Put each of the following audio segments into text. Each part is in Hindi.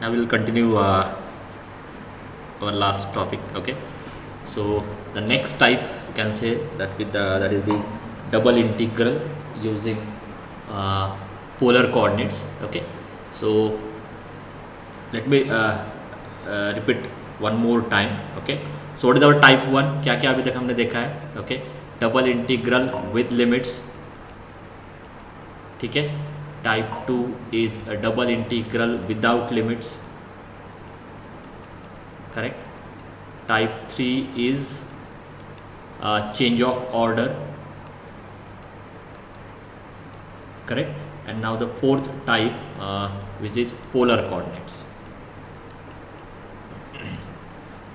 Now we'll continue our last topic. Okay, so the next type you can say that with the that is the double integral using polar coordinates. Okay, so let me repeat one more time. Okay, so what is our type 1? क्या क्या अभी तक हमने देखा है? Okay, double integral with limits. ठीक है, type 2 is a double integral without limits. Correct. Type 3 is change of order. Correct. And now the fourth type which is polar coordinates.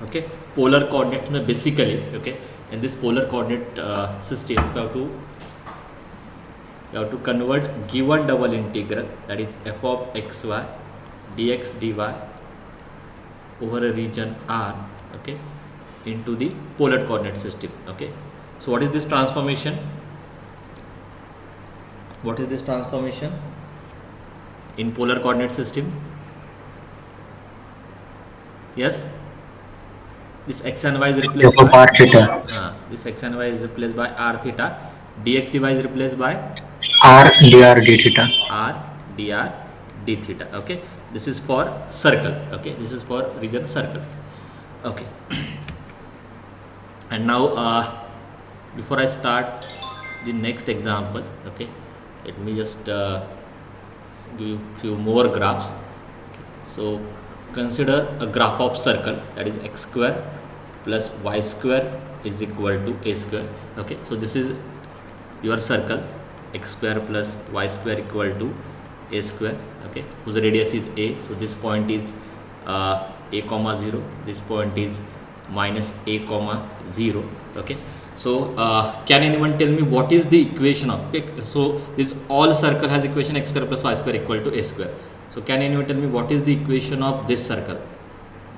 okay, polar coordinates में basically, okay, in this polar coordinate system you have to convert given double integral, that is f of xy dx dy over a region R, okay, into the polar coordinate system. Okay, so what is this transformation? What is this transformation in polar coordinate system? Yes, this x and y is replaced by r theta. This x and y is replaced by r theta. Dx dy is replaced by R dr d theta. r dr d theta. Okay, this is for circle. Okay, this is for region circle. Okay, and now before I start the next example, okay, let me just give you few more graphs. Okay, so consider a graph of circle, that is x square plus y square is equal to a square. Okay, so this is your circle, x square plus y square equal to a square. Okay, whose radius is a. So this point is a comma 0, this point is minus a comma 0. Okay, so can anyone tell me what is the equation of, okay, so this all circle has equation x square plus y square equal to a square. So can anyone tell me what is the equation of this circle,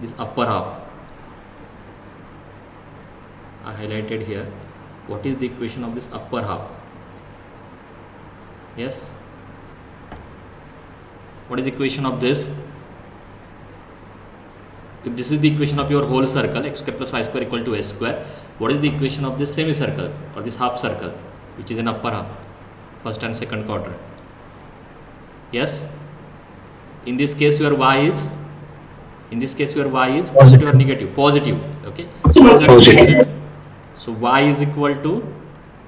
this upper half? I highlighted here. What is the equation of this upper half? Yes, what is the equation of this? If this is the equation of your whole circle, x square plus y square equal to a square, what is the equation of this semicircle or this half circle, which is an upper half, first and second quadrant? Yes, in this case your y is, in this case your y is positive or negative? Positive. Okay, so what is that equation? So y is equal to,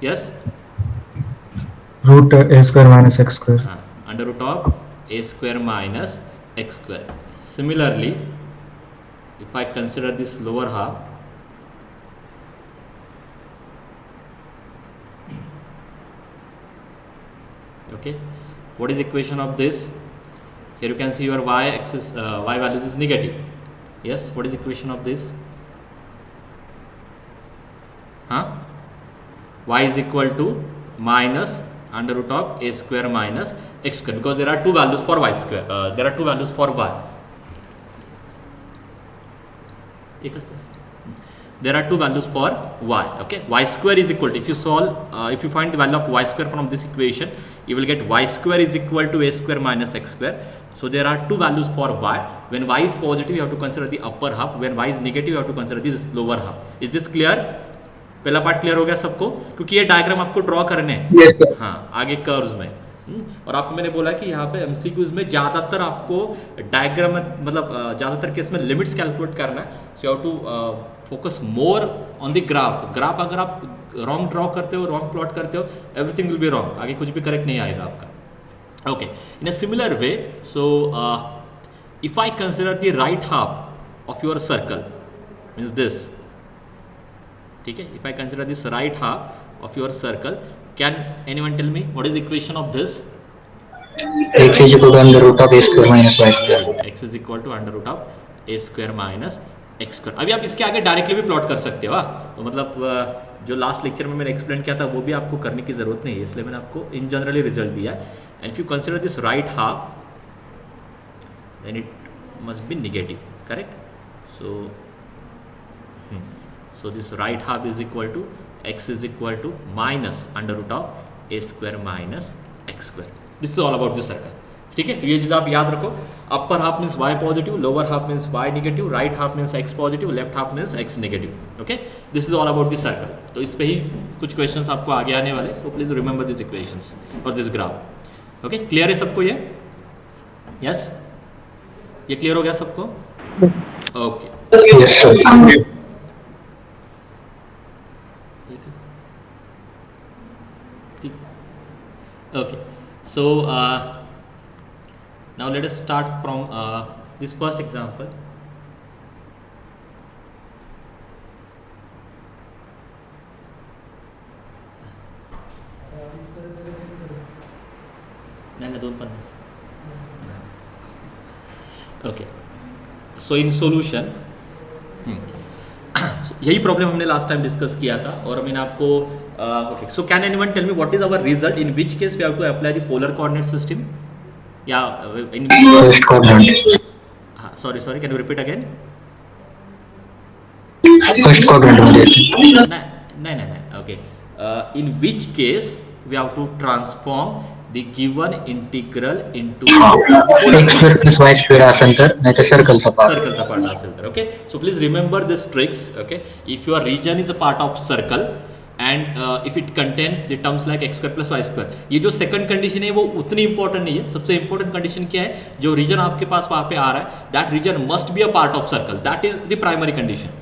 yes, root a square minus x square. Under root of a square minus x square. Similarly, if I consider this lower half, okay, what is equation of this? Here you can see your y axis, y values is negative. Yes, what is equation of this? Y is equal to minus under root of a square minus x square, because there are two values for y square, there are two values for y. There are two values for y. Okay, y square is equal to, if you solve, if you find the value of y square from this equation, you will get y square is equal to a square minus x square. So there are two values for y. When y is positive, you have to consider the upper half. When y is negative, you have to consider this lower half. Is this clear? पहला पार्ट क्लियर हो गया सबको, क्योंकि ये डायग्राम आपको ड्रॉ करने हैं. Yes, sir. हाँ, आगे कर्व्स में. और आपको मैंने बोला कि यहाँ पे एमसीक्यूज में ज़्यादातर आपको डायग्राम में, मतलब ज़्यादातर केस में लिमिट्स कैलकुलेट करना है. So you have to focus more on the graph. Graph अगर आप रॉन्ग ड्रॉ करते हो, रॉन्ग प्लॉट करते हो, एवरीथिंग विल बी रॉन्ग, आगे कुछ भी करेक्ट नहीं आएगा आपका. Okay, in a similar way, so if I consider the right half of your circle, means this, ठीक है, if I consider this right half of your circle, can anyone tell me what is the equation of this? X is equal to under root of a square minus y square. X is equal to under root of a square minus x square. अभी आप इसके आगे डायरेक्टली भी प्लॉट कर सकते हो. तो मतलब जो लास्ट लेक्चर में मैंने एक्सप्लेन किया था वो भी आपको करने की ज़रूरत नहीं है, इसलिए मैंने आपको इन जनरली रिजल्ट दिया. And if you consider this right half, then it must be negative. Correct. So this right half is equal to x is equal to minus under root of a square minus x square. This is all about the circle. ठीक है, तो ये चीज़ आप याद रखो। Upper half means y positive, lower half means y negative, right half means x positive, left half means x negative. Okay, this is all about the circle. तो इस पे ही कुछ क्वेश्चंस आपको आगे आने वाले, सो प्लीज रिमेंबर दिस इक्वेशंस और दिस ग्राफ। ओके, क्लियर है सबको ये? यस, ये क्लियर हो गया सबको? Okay, Yes, sir. okay, so now let us start from this first example. नहीं दोन पन्नास. Okay, so in solution यही प्रॉब्लम हमने लास्ट टाइम डिस्कस किया था और मैंने आपको okay, so can anyone tell me what is our result in which case we have to apply the polar coordinate system, या इन First quadrant. हाँ sorry can you repeat again? First quadrant मध्ये. नहीं okay, in which case we have to transform the given integral into X square plus y square असेल तर, नाही तर सर्कलचा पार्ट. सर्कलचा पार्ट असेल तर. Okay, so please remember this tricks. Okay, if your region is a part of circle and if it contain the terms like x square plus y square, ये जो सेकंड कंडीशन है वो उतनी इंपॉर्टेंट नहीं है. सबसे इंपॉर्टेंट कंडीशन क्या है? जो रीजन आपके पास वहां पे आ रहा है, that region must be a part of circle. That is the primary condition.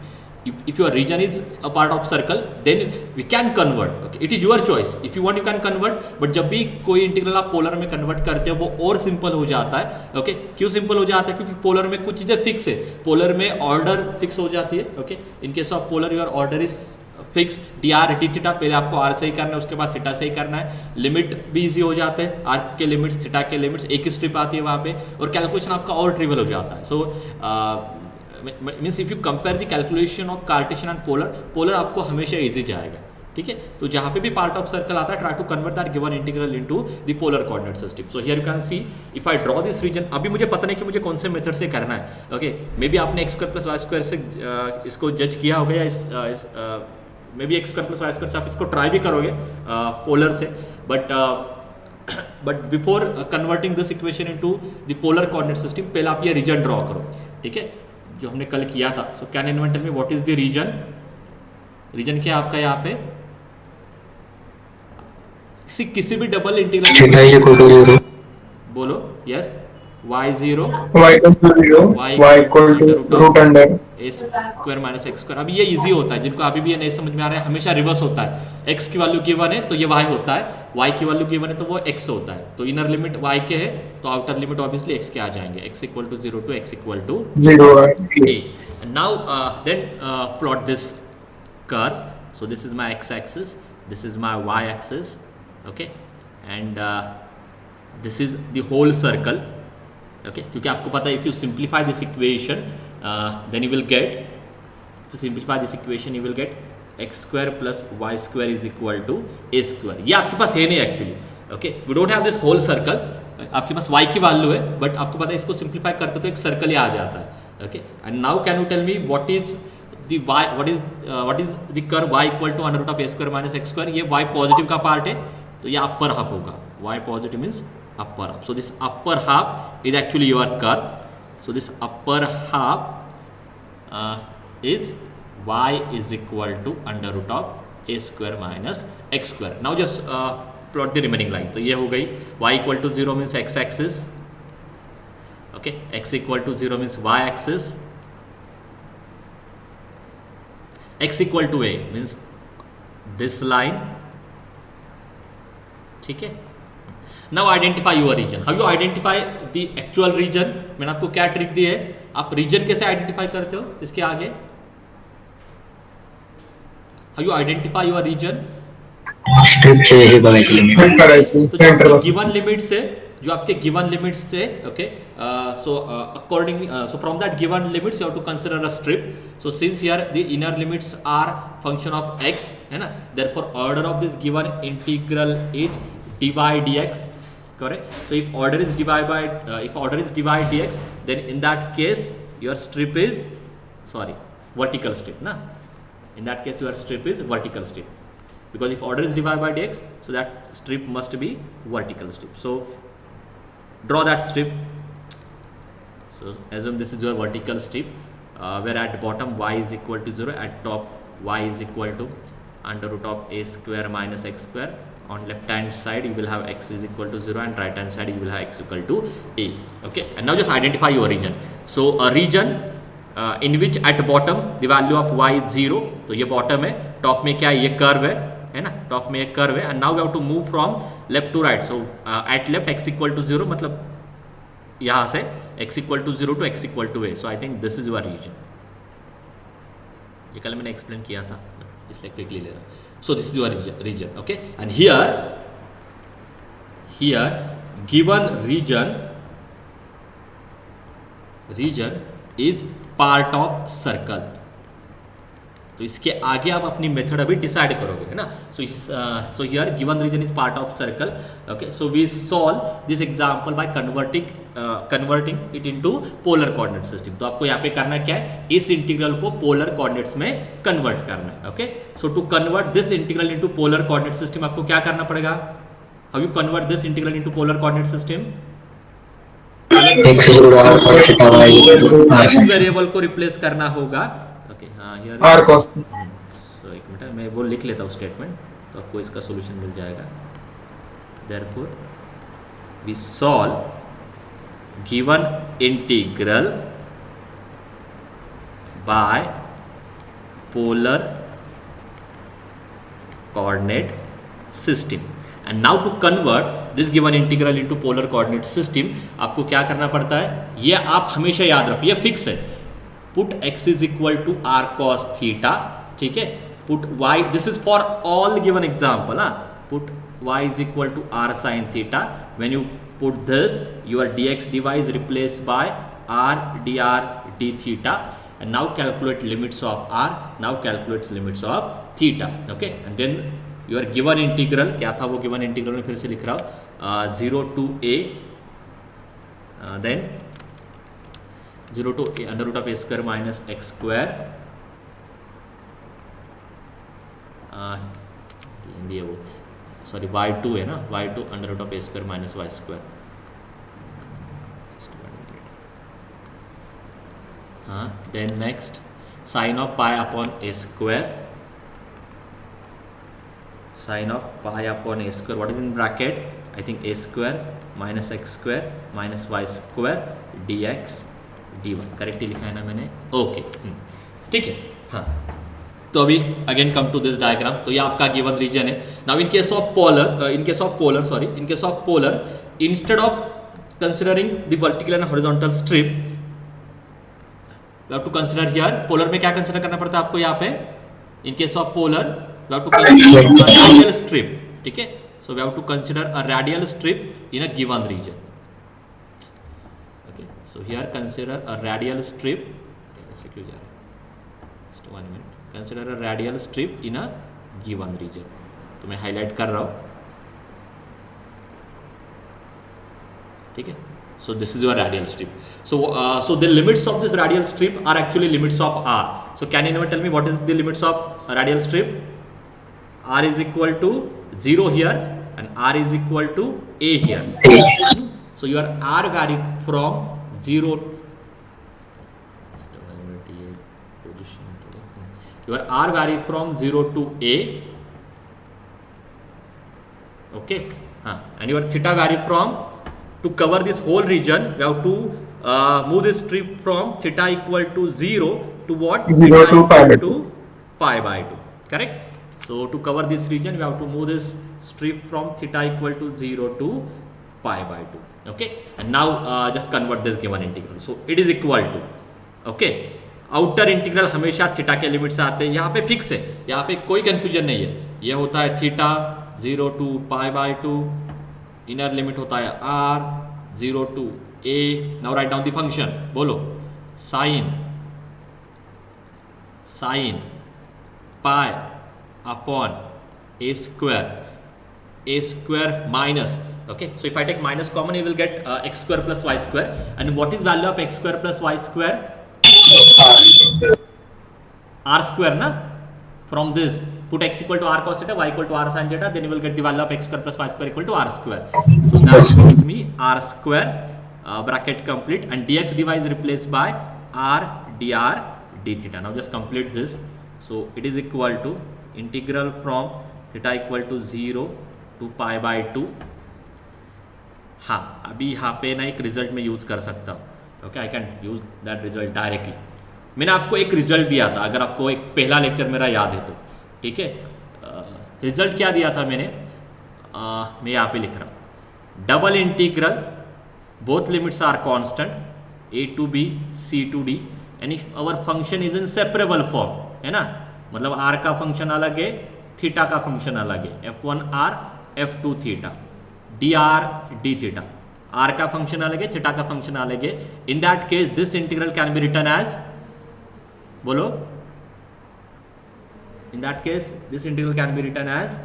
If your region is a part of circle, then we can convert. Okay, it is your choice. If you want, you can convert. But जब भी कोई इंटीग्रल आप पोलर में कन्वर्ट करते हो वो और सिंपल हो जाता है. ओके, क्यों सिंपल हो जाता है? क्योंकि पोलर में कुछ चीज़ें फिक्स है. पोलर में ऑर्डर फिक्स हो जाती है. Okay, in case of polar your order is fix. D R T theta पहले आपको आर से ही करना है, उसके बाद थीटा से ही करना है. लिमिट भी इजी हो जाते हैं. आर के लिमिट्स, थीटा के लिमिट्स, एक ही स्ट्रिप आती है वहाँ पे और कैलकुलेशन आपका और ट्रिवियल हो जाता है. So means if you compare the calculation of Cartesian and polar आपको हमेशा इजी जाएगा. ठीक है, तो जहाँ पे भी पार्ट ऑफ सर्कल आता है, try to convert that given integral into the polar coordinate system. So here you can see if I draw this region. अभी मुझे पता नहीं कि मुझे कौन से मेथड से करना है. ओके, मे बी आपने x square plus y square से इसको जज किया होगा, या maybe x square plus y square से आप इसको ट्राई भी करोगे पोलर से. But before converting this equation into the polar coordinate system, पहले आप ये रीजन ड्रॉ करो. ठीक है, जो हमने कल किया था. So can anyone tell me what is the region? Region क्या आपका यहाँ पे? किसी भी डबल इंटीग्रल बोलो. Yes, y0 a square minus x square. अभी ये इजी होता है, जिनको अभी भी ये नहीं समझ में आ रहा है, हमेशा रिवर्स होता है. x की वैल्यू गिवन है तो ये y होता है, y की वैल्यू गिवन है तो वो x होता है. तो इनर लिमिट y के है तो आउटर लिमिट ऑब्वियसली x के आ जाएंगे. x equal to 0 to x equal to 0. Now then plot this curve. So this is my x axis, this is my y axis. Okay, and this is the whole circle. Okay, क्योंकि आपको पता है if you simplify this equation then you will get, to simplify this equation you will get x square plus y square is equal to a square. ये आपके पास है नहीं actually. Okay, we don't have this whole circle. आपके पास y की वैल्यू है बट आपको पता है इसको सिंप्लीफाई करते तो एक सर्कल ही आ जाता है. Okay, and now can you tell me what is the y, what is the curve y equal to under root of a square minus x square. ये y पॉजिटिव का पार्ट है तो ये अपर हाफ होगा. y positive means upper half. So this upper half is actually your curve. So this upper half is y is equal to under root of a square minus x square. Now just plot the remaining line. तो ये हो गई y equal to 0 means x axis. Okay, x equal to 0 means y axis. x equal to a means this line. ठीक है. Now identify your region. How you identify the actual region? मैंने आपको क्या ट्रिक दी है? आप रीजन कैसे आइडेंटिफाई करते हो? इसके आगे How you identify your region? स्ट्रिपचे हे बघायची लिमिट. तो जो गिवन लिमिट से, जो आपके गिवन लिमिट्स से, okay, so according, so from that given limits you have to consider a strip. So since here the inner limits are function of x, है ना, therefore order of this given integral is dy dx. Correct. So if order is divided dx, then in that case your strip is vertical strip, na. In that case your strip is vertical strip, because if order is divided by dx, so that strip must be vertical strip. So Draw that strip. So assume this is your vertical strip, where at bottom y is equal to 0, at top y is equal to under root of a square minus x square. On left hand side you will have x is equal to 0, and right hand side you will have x equal to a. Okay, and now just identify your region. So a region in which at bottom the value of y is 0, तो ये bottom है, top में क्या है, ये curve है ना, टॉप में एक कर्व है, and now we have to move from left to right. So at left x equal to 0, मतलब यहाँ से x equal to 0 to x equal to a. So I think this is your region. ये कल मैंने एक्सप्लेन किया था, इसलिए क्विकली ले रहा. So this is your region. Okay, and here given region is part of circle. तो इसके आगे आप अपनी मेथड अभी डिसाइड करोगे, है ना. So here given region is part of circle. Okay, so we solve this example by converting it into polar coordinate system. तो आपको यहाँ पे करना क्या है, इस इंटीग्रल को पोलर कोऑर्डिनेट्स में कन्वर्ट करना है. Okay, so to convert this integral into polar coordinate system आपको क्या करना पड़ेगा. How you convert this integral into polar coordinate system. इस वेरिएबल को रिप्लेस करना होगा. हाँ, आर कॉस. सो एक मिनट मैं वो लिख लेता हूँ स्टेटमेंट, तो आपको इसका सॉल्यूशन मिल जाएगा. Therefore we solve given integral by polar coordinate system. And now to convert this given integral into polar coordinate system आपको क्या करना पड़ता है, ये आप हमेशा याद रखो, ये फिक्स है. Put x is equal to r cos theta. ठीक है, put y, this is for all given example. Put y is equal to r sin theta. when you put this, your dx dy is replaced by r dr d theta. and now calculate limits of r. now calculates limits of theta. okay, and then your given integral, क्या था वो given integral में फिर से लिख रहा हूँ, 0 to a, then 0 to a under root of a square minus x square, ये वो सॉरी y2 है ना, y2 under root of a square minus y square. हाँ, then next sin of pi upon a square, sin of pi upon a square, what is in bracket, I think a square minus x square minus y square dx dy. Correctly लिखा है ना मैंने. ओके, ठीक है. हाँ, तो अभी again come to this diagram. तो ये आपका गिवन रीजन है. Now in case of polar instead of considering the vertical and horizontal strip, we have to consider here. Polar में क्या कंसिडर करना पड़ता है आपको यहाँ पे, in case of polar we have to consider a radial strip. ठीक है, so we have to consider a radial strip in a given region. So here consider a radial strip. ऐसे क्यों जा रहा है? Just 1 minute. Consider a radial strip in a given region. तो मैं हाईलाइट कर रहा हूँ. ठीक है. So this is your radial strip. So the limits of this radial strip are actually limits of R. So can anyone tell me what is the limits of a radial strip? R is equal to 0 here and R is equal to A here. So your R vary from 0, your R vary from 0 to A. Okay, and your theta vary from, to cover this whole region we have to move this strip from theta equal to 0 to what? 0 to pi by 2. Correct. So to cover this region we have to move this strip from theta equal to 0 to pi by 2. okay, and now just convert this given integral. so it is equal to, okay, outer integral हमेशा थीटा के लिमिट से आते हैं. यहाँ पे फिक्स है, यहाँ पे कोई कंफ्यूजन नहीं है. ये होता है theta 0 to pi by 2, inner limit होता है r 0 to a. Now write down the function. बोलो, sine pi upon a square minus. Okay, so if I take minus common, you will get x square plus y square. And what is value of x square plus y square? R square na. From this put x equal to r cos theta, y equal to r sin theta, then you will get the value of x square plus y square equal to r square. So that gives me r square bracket complete, and dx dy is replaced by r dr d theta. Now just complete this. So it is equal to integral from theta equal to 0 to pi by 2. हाँ, अभी यहाँ पे ना एक रिजल्ट में यूज कर सकता हूँ. Okay, I can use that result directly. मैंने आपको एक रिजल्ट दिया था, अगर आपको एक पहला लेक्चर मेरा याद है तो. ठीक है, रिजल्ट क्या दिया था मैंने, मैं यहाँ पे लिख रहा हूँ. Double integral both limits are constant a to b c to d and if our function is in separable form, है ना, मतलब r का फंक्शन अलग है, थीटा का फंक्शन अलग है, f1r f2 theta dr d theta. r का फंक्शन अलग है, थीटा का फंक्शन अलग है. In that case this integral can be written as, बोलो, in that case this integral can be written as,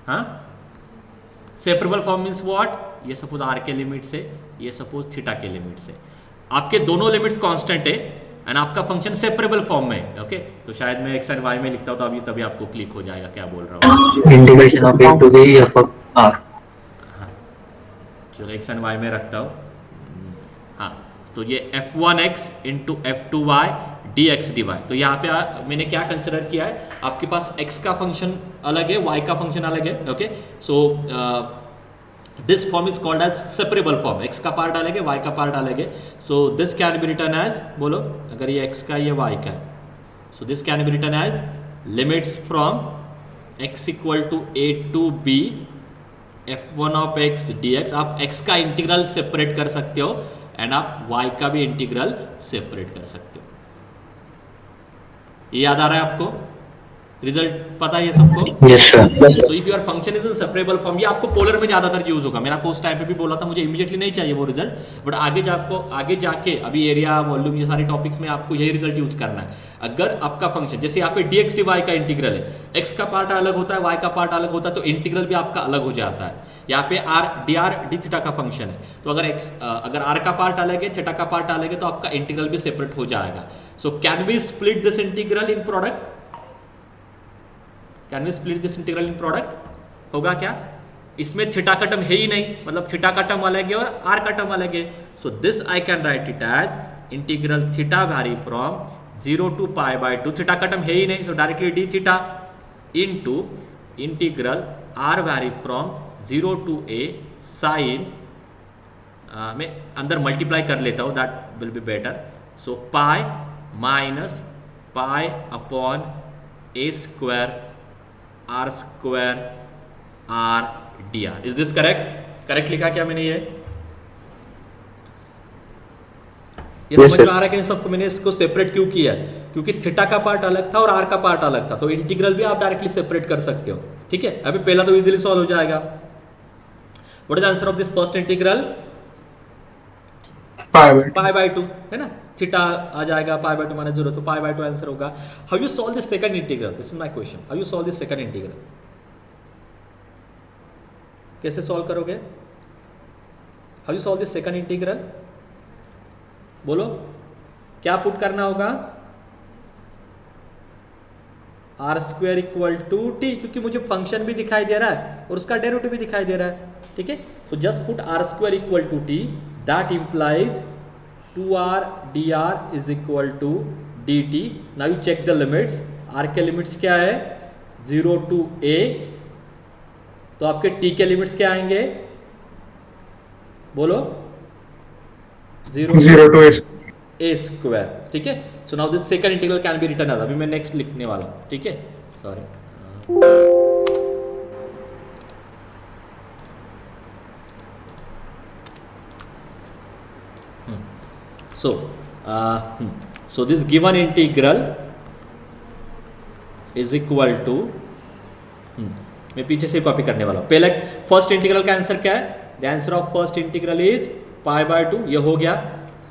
हाँ, सेपरेबल फॉर्म मीन्स व्हाट, ये सपोज r के लिमिट से, ये सपोज थीटा के लिमिट से, आपके दोनों लिमिट्स कांस्टेंट है एंड आपका फंक्शन सेपरेबल फॉर्म में है. ओके, तो शायद मैं x एंड y में लिखता हूँ तो अभी तभी आपको क्लिक हो जाएगा क्या बोल रहा हूँ. Integration of a to b f of r. हाँ, चलो x एंड y में रखता हूँ. हाँ, तो ये f1x into f2y dx dy. तो यहाँ पे मैंने क्या कंसिडर किया है, आपके पास x का फंक्शन अलग है, y का फंक्शन अलग है. Okay, so this form is called as separable form. x का पार्ट अलग है, y का पार्ट अलग है. So this can be written as, बोलो, अगर ये x का ये y का है, so this can be written as limits from x equal to a to b f1 of x dx. आप x का इंटीग्रल सेपरेट कर सकते हो एंड आप y का भी इंटीग्रल सेपरेट कर सकते हो. ये याद आ रहा है आपको, रिजल्ट पता है ये सबको? Yes sir. So if your function is in separable form, ये आपको पोलर में ज्यादातर यूज होगा. मैंने आपको उस टाइम पे भी बोला था, मुझे इमीडिएटली नहीं चाहिए वो रिजल्ट, बट आगे जाके अभी एरिया, वॉल्यूम, ये सारे टॉपिक्स में आपको यही रिजल्ट यूज करना है. अगर आपका फंक्शन, जैसे यहाँ पे dx dy का इंटीग्रल है, x का पार्ट अलग होता है, y का पार्ट अलग होता है, तो इंटीग्रल भी आपका अलग हो जाता है. यहाँ पे r dr d थीटा का फंक्शन है, तो अगर r का पार्ट अलग है, थीटा का पार्ट अलग है, तो आपका इंटीग्रल भी सेपरेट हो जाएगा. So can we split this integral in product? Can we split this integral in product? होगा क्या? इसमें थीटा का टर्म है ही नहीं, मतलब थीटा का टर्म अलग है और r का टर्म अलग है. So this I can write it as integral theta vary from 0 to pi by 2. Theta का टर्म है ही नहीं, so directly d theta into integral r vary from 0 to a sine, मैं अंदर मल्टीप्लाई कर लेता हूँ, that will be better. So pi minus pi upon a square r square r dr. Is this correct? Correct लिखा क्या मैंने ये समझ में आ रहा है कि नहीं सबको? मैंने इसको सेपरेट क्यों किया है? क्योंकि थीटा का पार्ट अलग था और r का पार्ट अलग था, तो इंटीग्रल भी आप डायरेक्टली सेपरेट कर सकते हो. ठीक है, अभी पहला तो इजीली सॉल्व हो जाएगा. What is answer of this first integral? Pi by 2, है ना, थीटा आ जाएगा, पाई बाय 2 माइनस 0, तो पाई बाय 2 आंसर होगा. How you solve this second integral? This is my question. How you solve this second integral? कैसे सॉल्व करोगे? How you solve this second integral? बोलो, क्या पुट करना होगा? R square equal to t, क्योंकि मुझे फंक्शन भी दिखाई दे रहा है और उसका डेरिवेटिव भी दिखाई दे रहा है. ठीक है, so just put r square equal to t, that implies 2r dr is equal to dt. Now you check the limits. r के लिमिट्स क्या है? 0 टू a, तो आपके t के लिमिट्स क्या आएंगे? बोलो, 0 टू a स्क्वायर. ठीक है, so now this second integral can be written as, अभी मैं नेक्स्ट लिखने वाला हूं. ठीक है, sorry. So this given integral is equal to, मैं पीछे से कॉपी करने वाला हूँ. पहले फर्स्ट इंटीग्रल का आंसर क्या है? The answer of first integral is pi by 2, ये हो गया.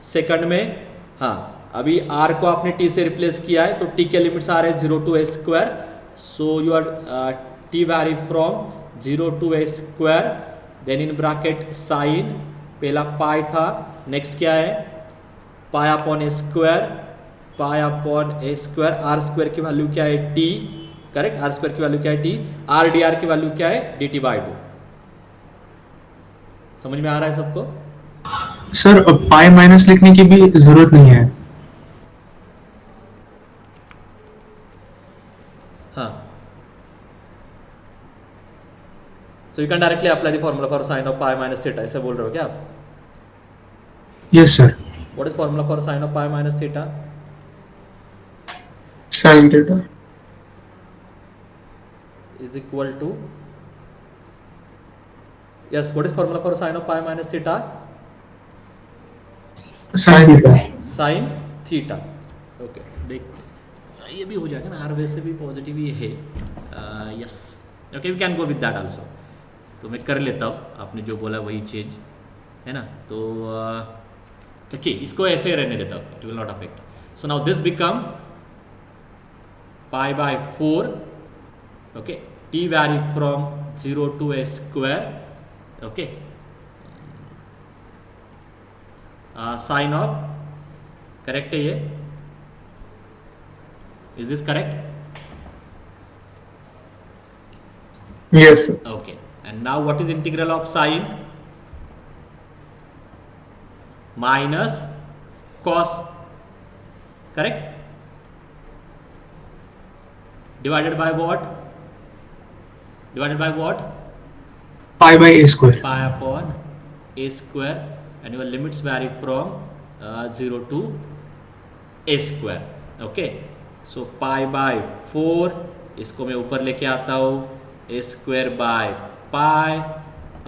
सेकंड में, हाँ, अभी r को आपने t से रिप्लेस किया है, तो t के लिमिट्स आ रहे हैं 0 to a square. So your t vary from 0 to a square, then in bracket sine, पहला पाई था, नेक्स्ट क्या है? Pi upon a square, pi upon a square. R square की वैल्यू क्या है? t. करेक्ट। आर स्क्वायर की वैल्यू क्या है टी, आर डी आर की वैल्यू क्या है डी टी बाई टू। समझ में आ रहा है सबको? सर पाई माइनस लिखने की भी जरूरत नहीं है। हाँ, so you can directly apply the formula for sine of pi minus theta, ऐसे बोल रहे हो क्या आप? Yes sir. What is formula for sine of pi minus theta? Sine theta is equal to, yes, what is formula for sin of pi minus theta? Sine theta. sin theta, okay, देख ये भी हो जाएगा ना, हर वैसे भी पॉजिटिव ही है। Yes, okay, we can go with that also. तो मैं कर लेता हूँ, आपने जो बोला वही चेंज है ना। तो ओके, इसको ऐसे रहने देता हूँ, it will not affect. So now this become pi by 4, okay, t vary from 0 to a square, okay, sine of, correct है ये, is this correct? Yes sir. Okay, and now what is integral of sine minus cos, correct, divided by what? Divided by what? Pi by A square. Pi upon a square, and your limits vary from 0 to a square, okay. So pi by 4, इसको मैं ऊपर लेके आता हूँ, a square by pi,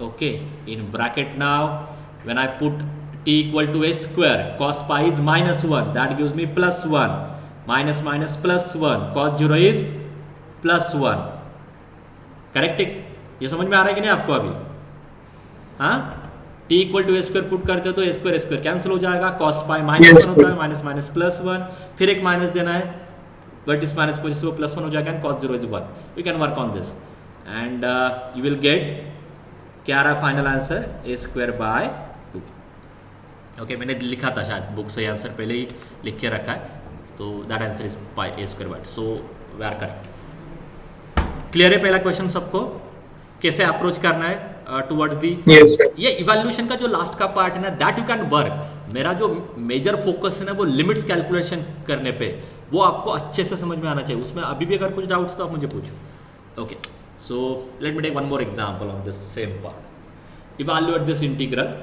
okay, in bracket. Now when I put t equal to a square, cos pi is minus 1, that gives me plus 1, minus minus plus 1, cos 0 is plus 1, correct. ये समझ में आ रहा है कि नहीं आपको अभी? हाँ, t equal to a square put करते हो तो ए स्क्वायर कैंसिल हो जाएगा, cos पाई माइनस 1 होता है, माइनस माइनस प्लस 1, फिर एक माइनस देना है, बट इस माइनस को जिससे वो प्लस 1 हो जाएगा, and cos 0 is 1। We can work on this and you will get, क्या आ रहा है final answer, a square by 2। Okay, मैंने लिखा था शायद बुक से आंसर पहले ही लिख के रखा है, तो that answer is pi a square by 2, so we are correct. Clear है पहला क्वेश्चन सबको, कैसे अप्रोच करना है टुवर्ड्स दी? Yes sir. ये इवैल्यूएशन का जो लास्ट का पार्ट है ना, दैट यू कैन वर्क। मेरा जो मेजर फोकस है ना, वो लिमिट्स कैलकुलेशन करने पे, वो आपको अच्छे से समझ में आना चाहिए। उसमें अभी भी अगर कुछ डाउट्स तो आप मुझे पूछो। Okay, so let me take one more example on this same part. Evaluate this integral.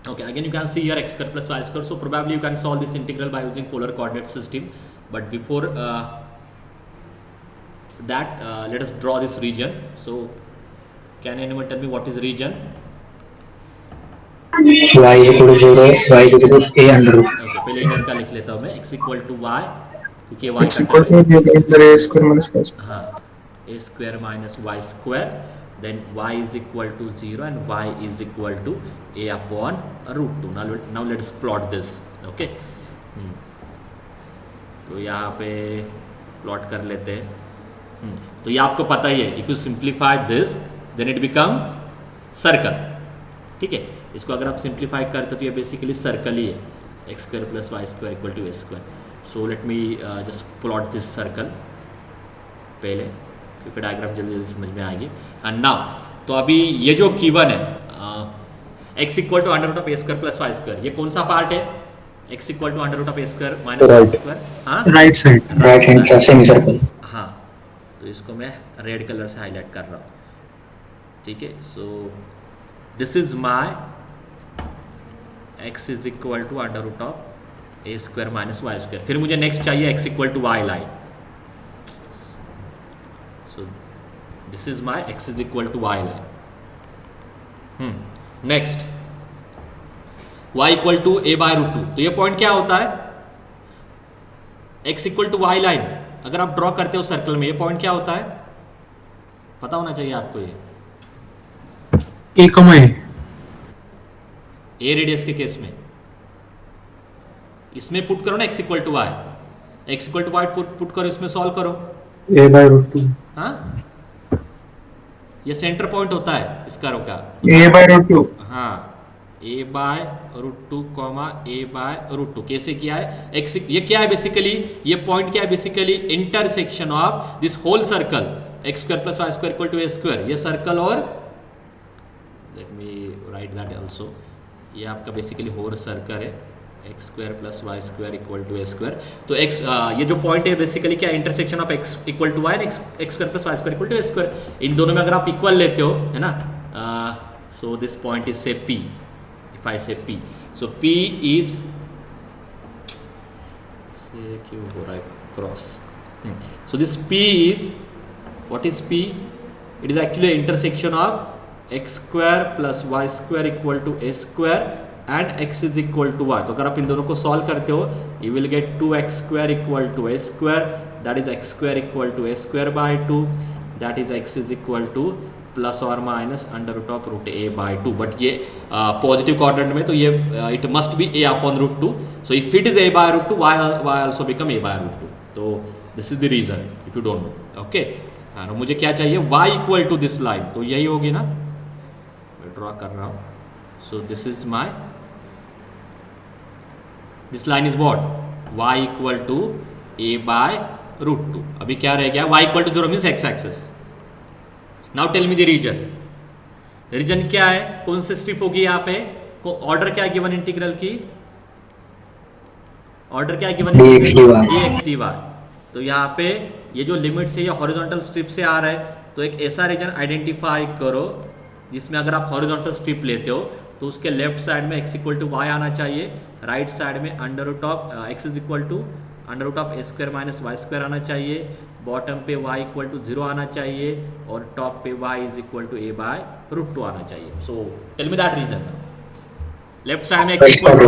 Okay, again you can see here x square plus y square, so probably you can solve this integral by using polar coordinate system, but before that let us draw this region. So can anyone tell me what is region? y is equal to 0, y is equal to a under root. Okay, पहले इधर का लिख लेता हूँ मैं, x इक्वल टू y, क्योंकि y एक्स का इक्वल टर्म है, to a square minus y square. हाँ, a square minus y square, then y is equal to 0 and y is equal to a upon root 2. Now let's plot this, okay. तो यहाँ पे प्लॉट कर लेते हैं। तो ये आपको पता ही है, if you simplify this then it become circle, ठीक है। इसको अगर आप सिंप्लीफाई करते हो तो ये बेसिकली सर्कल ही है, x square plus y square equal to a square. So let me just plot this circle पहले, क्योंकि डायग्राम जल्दी जल्दी समझ में आएगी। एंड नाउ तो अभी ये जो गिवन है x equal to under root of a square plus y square, ये कौन सा पार्ट है? x equal to under root of a square minus y square, हाँ, राइट साइड। राइट हैंड का सेमी सर्कल। हाँ, तो इसको मैं रेड कलर से हाईलाइट कर रहा हूँ, ठीक है। So this is my x is equal to under root of a square minus y square. फिर मुझे नेक्स्ट चाहिए x equal to y line. So this is my x is equal to y line. Next y equal to a by root 2। तो ये पॉइंट क्या होता है? x equal to y line अगर आप ड्रॉ करते हो सर्कल में, ये पॉइंट क्या होता है? पता होना चाहिए आपको। ये ए कमा ए, ए रेडियस के केस में इसमें पुट करो ना x equal to y, x equal to y put करो, इसमें सॉल्व करो। A by root 2। हाँ, ये सेंटर पॉइंट होता है इस कर्व का। A by root 2। हाँ, a by root two comma a by root two. कैसे किया है? एक्स, ये क्या है बेसिकली? ये पॉइंट क्या है basically? Intersection of this whole circle x square plus y square equal to a square. ये सर्कल और let me write that also, ये आपका बेसिकली होल सर्कल है x square plus y square equal to a square. तो एक्स ये जो पॉइंट है बेसिकली क्या, intersection of x equal to y and x square plus y square equal to a square. इन दोनों में अगर आप इक्वल लेते हो, है ना, सो दिस पॉइंट इज से पी, इफ आई से पी, सो पी इज से क्यों हो रहा है cross, so this P is, what is P? It is actually intersection of x square plus y square equal to a square and x is equal to y. तो अगर आप इन दोनों को सॉल्व करते हो, you will get 2x square equal to a square, that is x square equal to a square by 2, that is x is equal to plus और minus under root of root a by 2। But ये पॉजिटिव क्वाड्रेंट में तो ये it must be a upon root 2, so if it is a by root 2, y also become a by root 2। तो this is the region if you don't know. Okay, और मुझे क्या चाहिए? y equal to this line, तो यही होगी ना, मैं ड्रॉ कर रहा हूँ। So this is my, this line is what? y equal to a by root 2। अभी क्या रह गया? y equal to 0 means x axis. Now tell me the region. Region क्या है? कौन सी स्ट्रिप होगी यहाँ पे? को ऑर्डर क्या है गिवन इंटीग्रल की? ऑर्डर क्या है गिवन? dx dy। तो यहाँ पे ये जो लिमिट्स है ये हॉरिजॉन्टल स्ट्रिप से आ रहा है, तो एक ऐसा रीजन आइडेंटिफाई करो जिसमें अगर आप हॉरिजॉन्टल स्ट्रिप लेते हो तो उसके लेफ्ट साइड में x इक्वल टू वाई आना चाहिए, राइट साइड में under root of x is equal to under root of a square minus y square आना चाहिए, बॉटम पे y इक्वल टू 0 आना चाहिए और टॉप पे y is equal to a by root 2 आना चाहिए। So tell me that region. Left side में x equal to,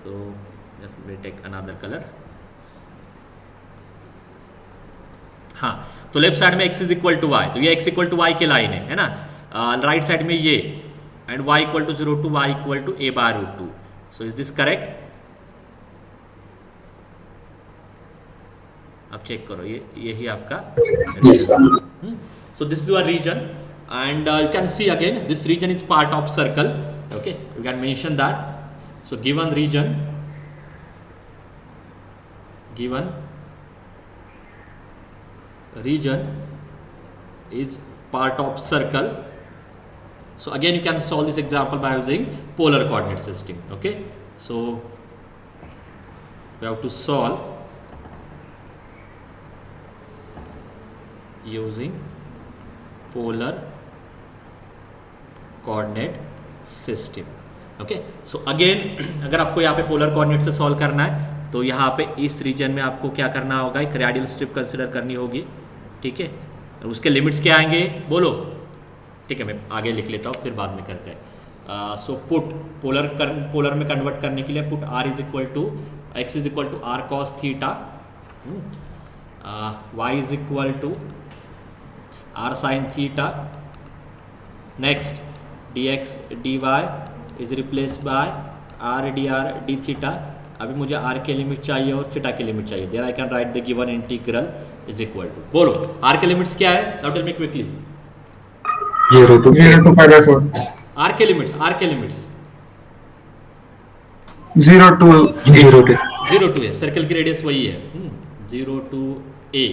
so just may take another colour. हाँ, तो लेफ्ट साइड में x is equal to y, तो ये x इक्वल टू वाई की लाइन है ना, राइट साइड में ये and y equal to 0 to y equal to a by root 2। So is this correct? आप चेक करो, ये यही आपका so this is your region and you can see again this region is part of circle. Okay, you can mention that. So given region, given region is part of circle. So again you can solve this example by using polar coordinate system. Okay, so we have to solve using polar coordinate system. Okay, so again अगर आपको यहाँ पे polar coordinate से solve करना है तो यहाँ पे इस रीजन में आपको क्या करना होगा? एक रेडियल स्ट्रिप कंसिडर करनी होगी, ठीक है, और उसके लिमिट्स क्या आएंगे बोलो? ठीक है, मैं आगे लिख लेता हूँ फिर बाद में करते हैं। सो पुट पोलर में कन्वर्ट करने के लिए put r is equal to x is equal to r cos theta, y is equal to r sin theta, next dx dy is replace by r dr d theta. अभी मुझे r के लिमिट चाहिए और थीटा के लिमिट चाहिए, there I can write the given integral is equal to, बोलो r के लिमिट्स क्या है? Now tell me quickly. 0 to pi by 4, r के लिमिट्स, r के लिमिट्स 0 to a, सर्कल की रेडियस वही है 0 to a।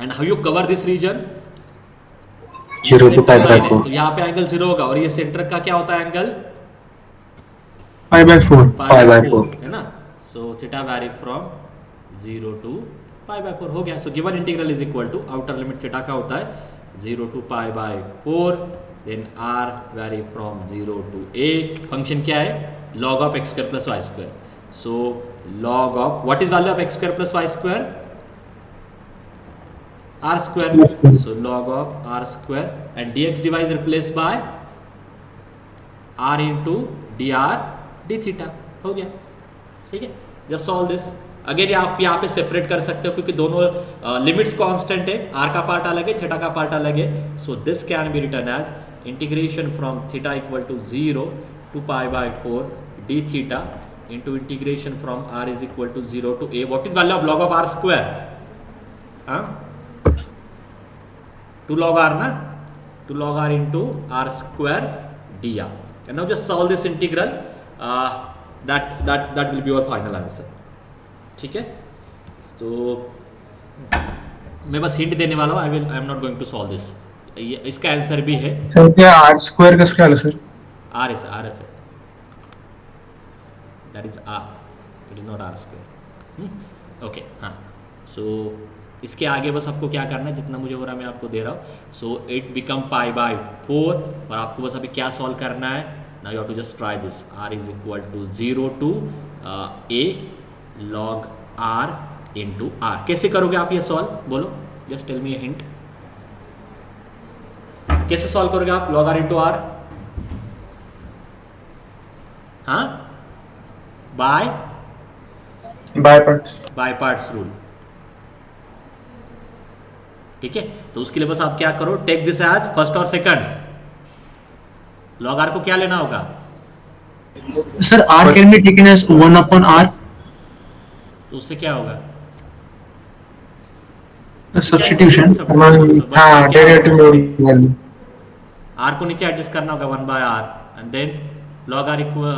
And how you cover this region? 0 to pi by 4, तो यहाँ पे एंगल 0 होगा और ये सेंटर का क्या होता है angle? pi by 4, pi by 4, है ना। So theta vary from 0 to pi by 4 हो गया। So given integral is equal to outer limit theta का होता है 0 to pi by 4, then r vary from 0 to a। Function क्या है? log of x square plus y square. So log of what is value of x square plus y square? r square. So log of r square and dx dy is replace by r into dr D theta, हो गया, ठीक है। Just solve this. अगेन आप यहाँ पे सेपरेट कर सकते हो क्योंकि दोनों लिमिट्स कांस्टेंट है, r का पार्ट अलग है, थीटा का पार्ट अलग है। So this can be written as integration from theta equal to 0 to pi by 4 d theta into integration from r is equal to 0 to a। What is value of log of r square? 2 log r ना, 2 log r into r square dr. And now just solve this integral. That will be your final answer. ठीक है, तो मैं बस हिंट देने वाला हूँ. I am not going to solve this. इसका आंसर भी है सर क्या आर स्क्वायर का स्केल है sir? R S that is R, it is not R square. Okay, हाँ. सो इसके आगे बस आपको क्या करना है, जितना मुझे हो रहा है मैं आपको दे रहा हूँ. So it become pi by 4, और आपको बस अभी क्या सॉल्व करना है. Now you have to just try this. R is equal to 0 to a log R into R. कैसे करोगे आप ये सॉल्व, बोलो, just tell me a hint. कैसे सॉल्व करोगे आप लॉग आर इंटू आर? हाँ, बाय पार्ट्स रूल. ठीक है, तो उसके लिए बस आप क्या करो, टेक दिस एज फर्स्ट और सेकंड. लॉग आर को क्या लेना होगा? Sir R can be taken as 1 upon r. तो उससे क्या होगा? सब्स्टिट्यूशन. हाँ, डेरिवेटिव वैल्यू. आर को नीचे एडजस्ट करना होगा 1 by R, and then log R equal,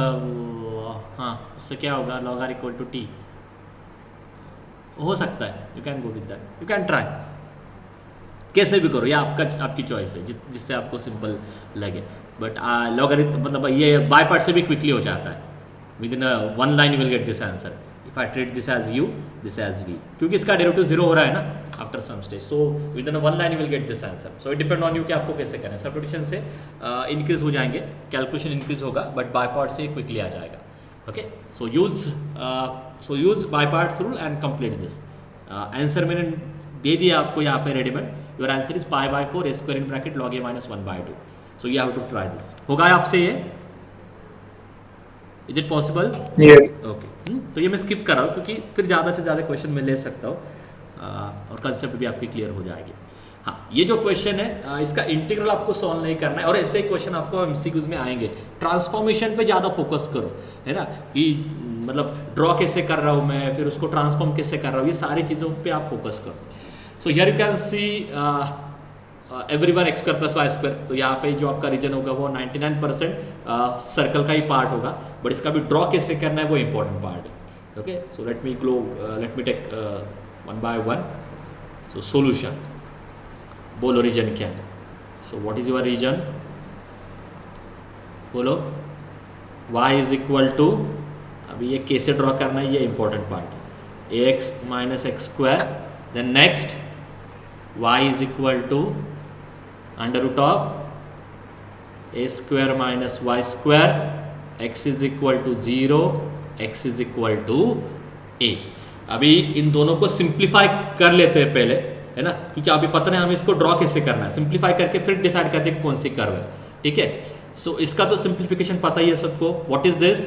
हाँ, उससे क्या होगा, log R equal to T. हो सकता है, you can go with that, you can try. कैसे भी करो, ये आपकी चॉइस है, जिससे आपको सिंपल लगे. बट लॉगरिथम मतलब ये बाय पार्ट से भी क्विकली हो जाता है. Within 1 line you will get this answer. If I treat this as u, this as v, क्योंकि इसका डेरिवेटिव 0 हो रहा है ना after some stage. So within 1 line you will get this answer. So it depend on you कि आपको कैसे करना है. सब्स्टिट्यूशन से इंक्रीज हो जाएंगे, कैलकुलेशन इंक्रीज होगा, बट बाय पार्ट से क्विकली आ जाएगा. Okay, so use by parts rule and complete this. Answer मैंने दे दिया आपको यहाँ पे readymade. Your answer is pi by 4 square in bracket log a minus 1 by 2. So you have to try this. होगा आपसे ये? Is it possible? Yes. Okay. तो ये मैं स्किप कर रहा हूँ क्योंकि फिर ज़्यादा से ज़्यादा क्वेश्चन मैं ले सकता हूँ, और कंसेप्ट भी आपकी क्लियर हो जाएगी. हाँ, ये जो क्वेश्चन है इसका इंटीग्रल आपको सॉल्व नहीं करना है, और ऐसे ही क्वेश्चन आपको एमसीक्यूज में आएंगे. ट्रांसफॉर्मेशन पे ज़्यादा फोकस करो, है ना, कि मतलब ड्रॉ कैसे कर रहा हूँ मैं, फिर उसको ट्रांसफॉर्म कैसे कर रहा हूँ, ये सारी चीज़ों पे आप फोकस करो. So here you can see everyone x square plus y square. तो यहाँ पे जो आपका रीजन होगा वो 99% सर्कल का ही पार्ट होगा, बट इसका भी ड्रॉ कैसे करना है वो इंपॉर्टेंट पार्ट है. Okay, so let me take 1 by 1. So solution, बोलो रीजन क्या है. So what is your region, बोलो. y इज इक्वल टू, अभी ये कैसे ड्रॉ करना है ये इंपॉर्टेंट पार्ट है, ax minus x square. Then next y is equal to under root of a square minus y square. x is equal to 0, x is equal to a. अभी इन दोनों को सिंप्लीफाई कर लेते हैं पहले, है ना, क्योंकि अभी पता नहीं हमें इसको ड्रॉ कैसे करना है. सिंप्लीफाई करके फिर डिसाइड करते हैं कि कौन सी कर्व है. ठीक है, सो इसका तो सिंप्लीफिकेशन पता ही है सबको. व्हाट इज दिस,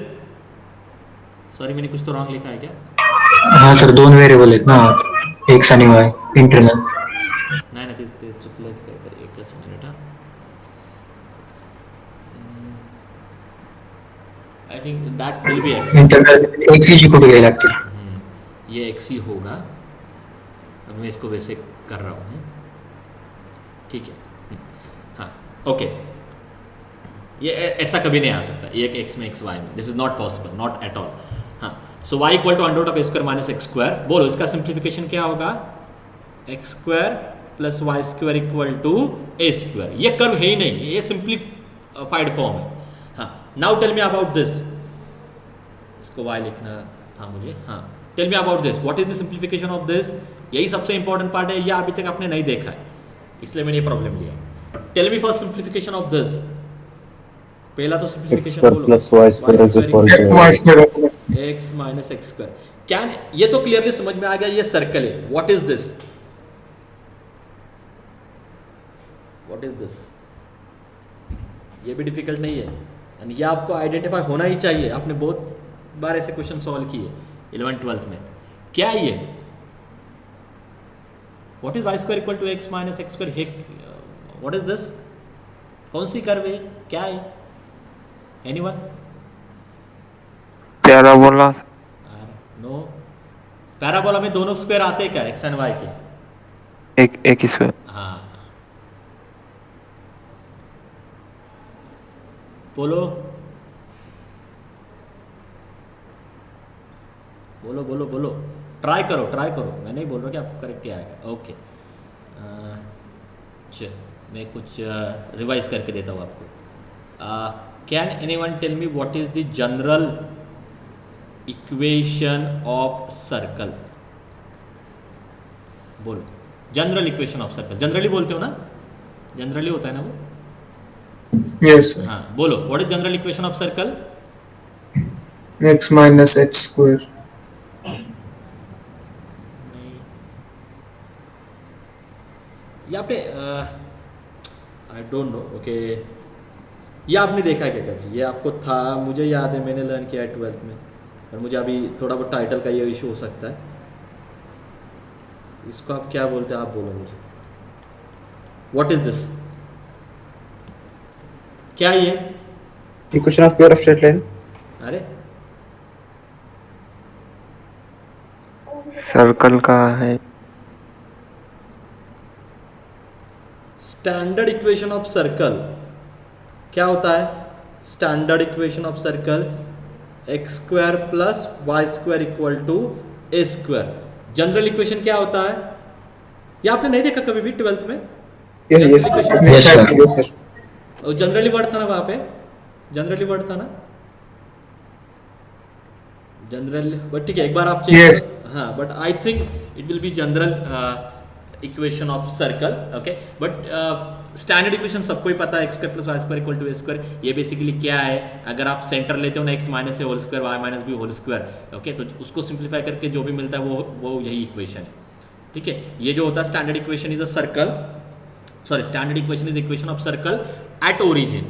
सॉरी मैंने कुछ तो रॉन्ग लिखा है क्या? हाँ सर, 2 व्हेरिएबल आहेत ना, एक्स आणि वाय इंटरनल. नाही ना, ते चुकलंच काहीतरी. एकच मिनिट. हा, I think that will be x. Internal x ही कुठे घ्यायला लागतील. ये एक्स ही होगा. अब मैं इसको वैसे कर रहा हूँ. ठीक है, हाँ, ओके. ये ऐसा कभी नहीं आ सकता, एक एक्स में एक्स वाई में. This is not possible, not at all. हाँ, so y equal to under root of a square minus x square. बोलो इसका सिंप्लीफिकेशन क्या होगा, x square plus y square equal to a square. ये कर्व है ही नहीं, ये सिंप्लीफाइड फॉर्म है. हाँ, now tell me about this. इसको वाई लिखना था मुझे. हाँ, tell me about this. What is the simplification of this. यही सबसे इंपॉर्टेंट पार्ट है, ये अभी तक आपने नहीं देखा है, इसलिए मैंने ये प्रॉब्लम लिया. Tell me first simplification of this. पहला तो सिंप्लीफिकेशन बोलो, plus y square is equal to x minus x square. क्या ये तो क्लियरली समझ में आ गया, ये सर्कल है. What is this, what is this. ये भी डिफिकल्ट नहीं है, एंड ये आपको आइडेंटिफाई होना ही चाहिए. आपने बहुत बार ऐसे क्वेश्चन सॉल्व किए 11th-12th में. क्या है ये, what is y square equal to x minus x square. What is this, कौन सी कर्व है, क्या है, एनीवन? पैराबोला. नो, पैराबोला में दोनों स्क्वायर आते हैं क्या, एक्स एंड वाई के? एक ही स्क्वायर. हाँ, बोलो बोलो बोलो बोलो, ट्राई करो मैं नहीं बोल रहा कि आपको करेक्ट ही आएगा। ओके चल मैं कुछ रिवाइज करके देता हूँ आपको। Can anyone tell me what is the general equation of circle? बोलो, general equation of circle, generally बोलते हो ना, जनरली होता है ना वो? Yes, sir. हाँ बोलो, what is general equation of circle? X minus h square. यहाँ पे आई डोंट नो। ओके, ये आपने देखा है क्या कभी? ये आपको था, मुझे याद है मैंने लर्न किया है 12th में, और मुझे अभी थोड़ा बहुत टाइटल का ये इशू हो सकता है। इसको आप क्या बोलते हैं, आप बोलो मुझे। What is this? क्या ये? Equation of pure of straight line. अरे सर्कल का है। स्टैंडर्ड इक्वेशन ऑफ सर्कल क्या होता है? Standard equation of circle x square plus y square equal to a square. General equation क्या होता है? ये आपने नहीं देखा कभी भी 12th में? Yes, sir. जनरली वर्ड था ना वहां पे, जनरली वर्ड था ना, जनरल। बट ठीक है, एक बार आप चेक Yes. हाँ, but I think it will be general equation of circle. Okay, but standard equation सबको ही पता है, x square plus y square equal to a square. ये बेसिकली क्या है, अगर आप सेंटर लेते हो ना, x minus a whole square y minus b whole square, okay, तो उसको सिंप्लीफाई करके जो भी मिलता है वो यही इक्वेशन है। ठीक है, ये जो होता है standard equation is a circle, sorry standard equation is equation of circle at origin,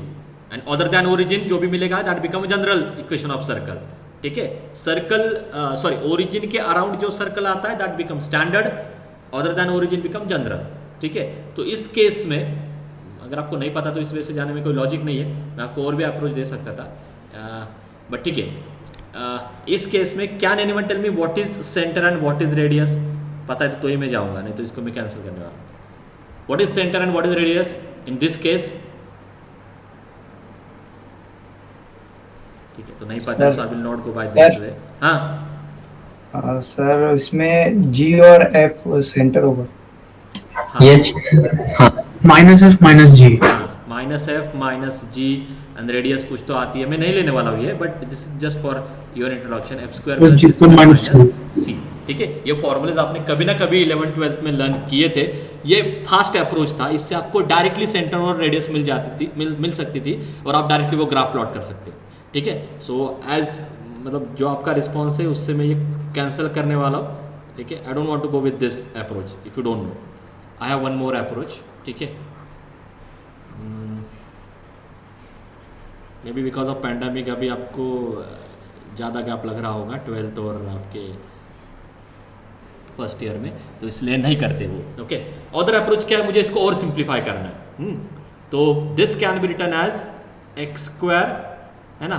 and other than origin जो भी मिलेगा that become general equation of circle. ठीक है, सर्कल सॉरी ओरिजिन के अराउंड जो सर्कल आता है that become standard, other than origin become general. ठीक है, तो इस केस में अगर आपको नहीं पता तो इस वजह से जाने में कोई लॉजिक नहीं है, मैं आपको और भी अप्रोच दे सकता था, बट ठीक है। इस केस में can anyone tell me what is centre and what is radius? पता है तो ही मैं जाऊंगा, नहीं तो इसको मैं कैंसिल करने वाला हूँ। What is centre and what is radius in this case? ठीक है, तो नहीं पता, so I will not go by this way. हाँ सर इसमें G और F सेंटर होगा। ये हाँ Minus f minus g. Minus F minus G and radius कुछ तो आती है, मैं नहीं लेने वाला हूँ ये, but this is just for your introduction. F square बस जिसको minus सी। ठीक है, ये फॉर्मूलेज आपने कभी ना कभी 11th 12th में लर्न किए थे। ये फास्ट अप्रोच था, इससे आपको डायरेक्टली सेंटर और रेडियस मिल जाती थी, मिल सकती थी, और आप डायरेक्टली वो ग्राफ प्लॉट कर सकते हो। ठीक है, सो एज मतलब जो आपका रिस्पॉन्स है उससे मैं ये कैंसिल करने वाला हूँ। ठीक है, I don't want to go with this approach if you don't know, I have one more approach. ठीक है, maybe because of pandemic अभी आपको ज़्यादा गैप लग रहा होगा 12th और आपके फर्स्ट ईयर में, तो इसलिए नहीं करते वो। ओके, अदर अप्रोच क्या है, मुझे इसको और सिंप्लीफाई करना है। तो this can be written as x square, है ना,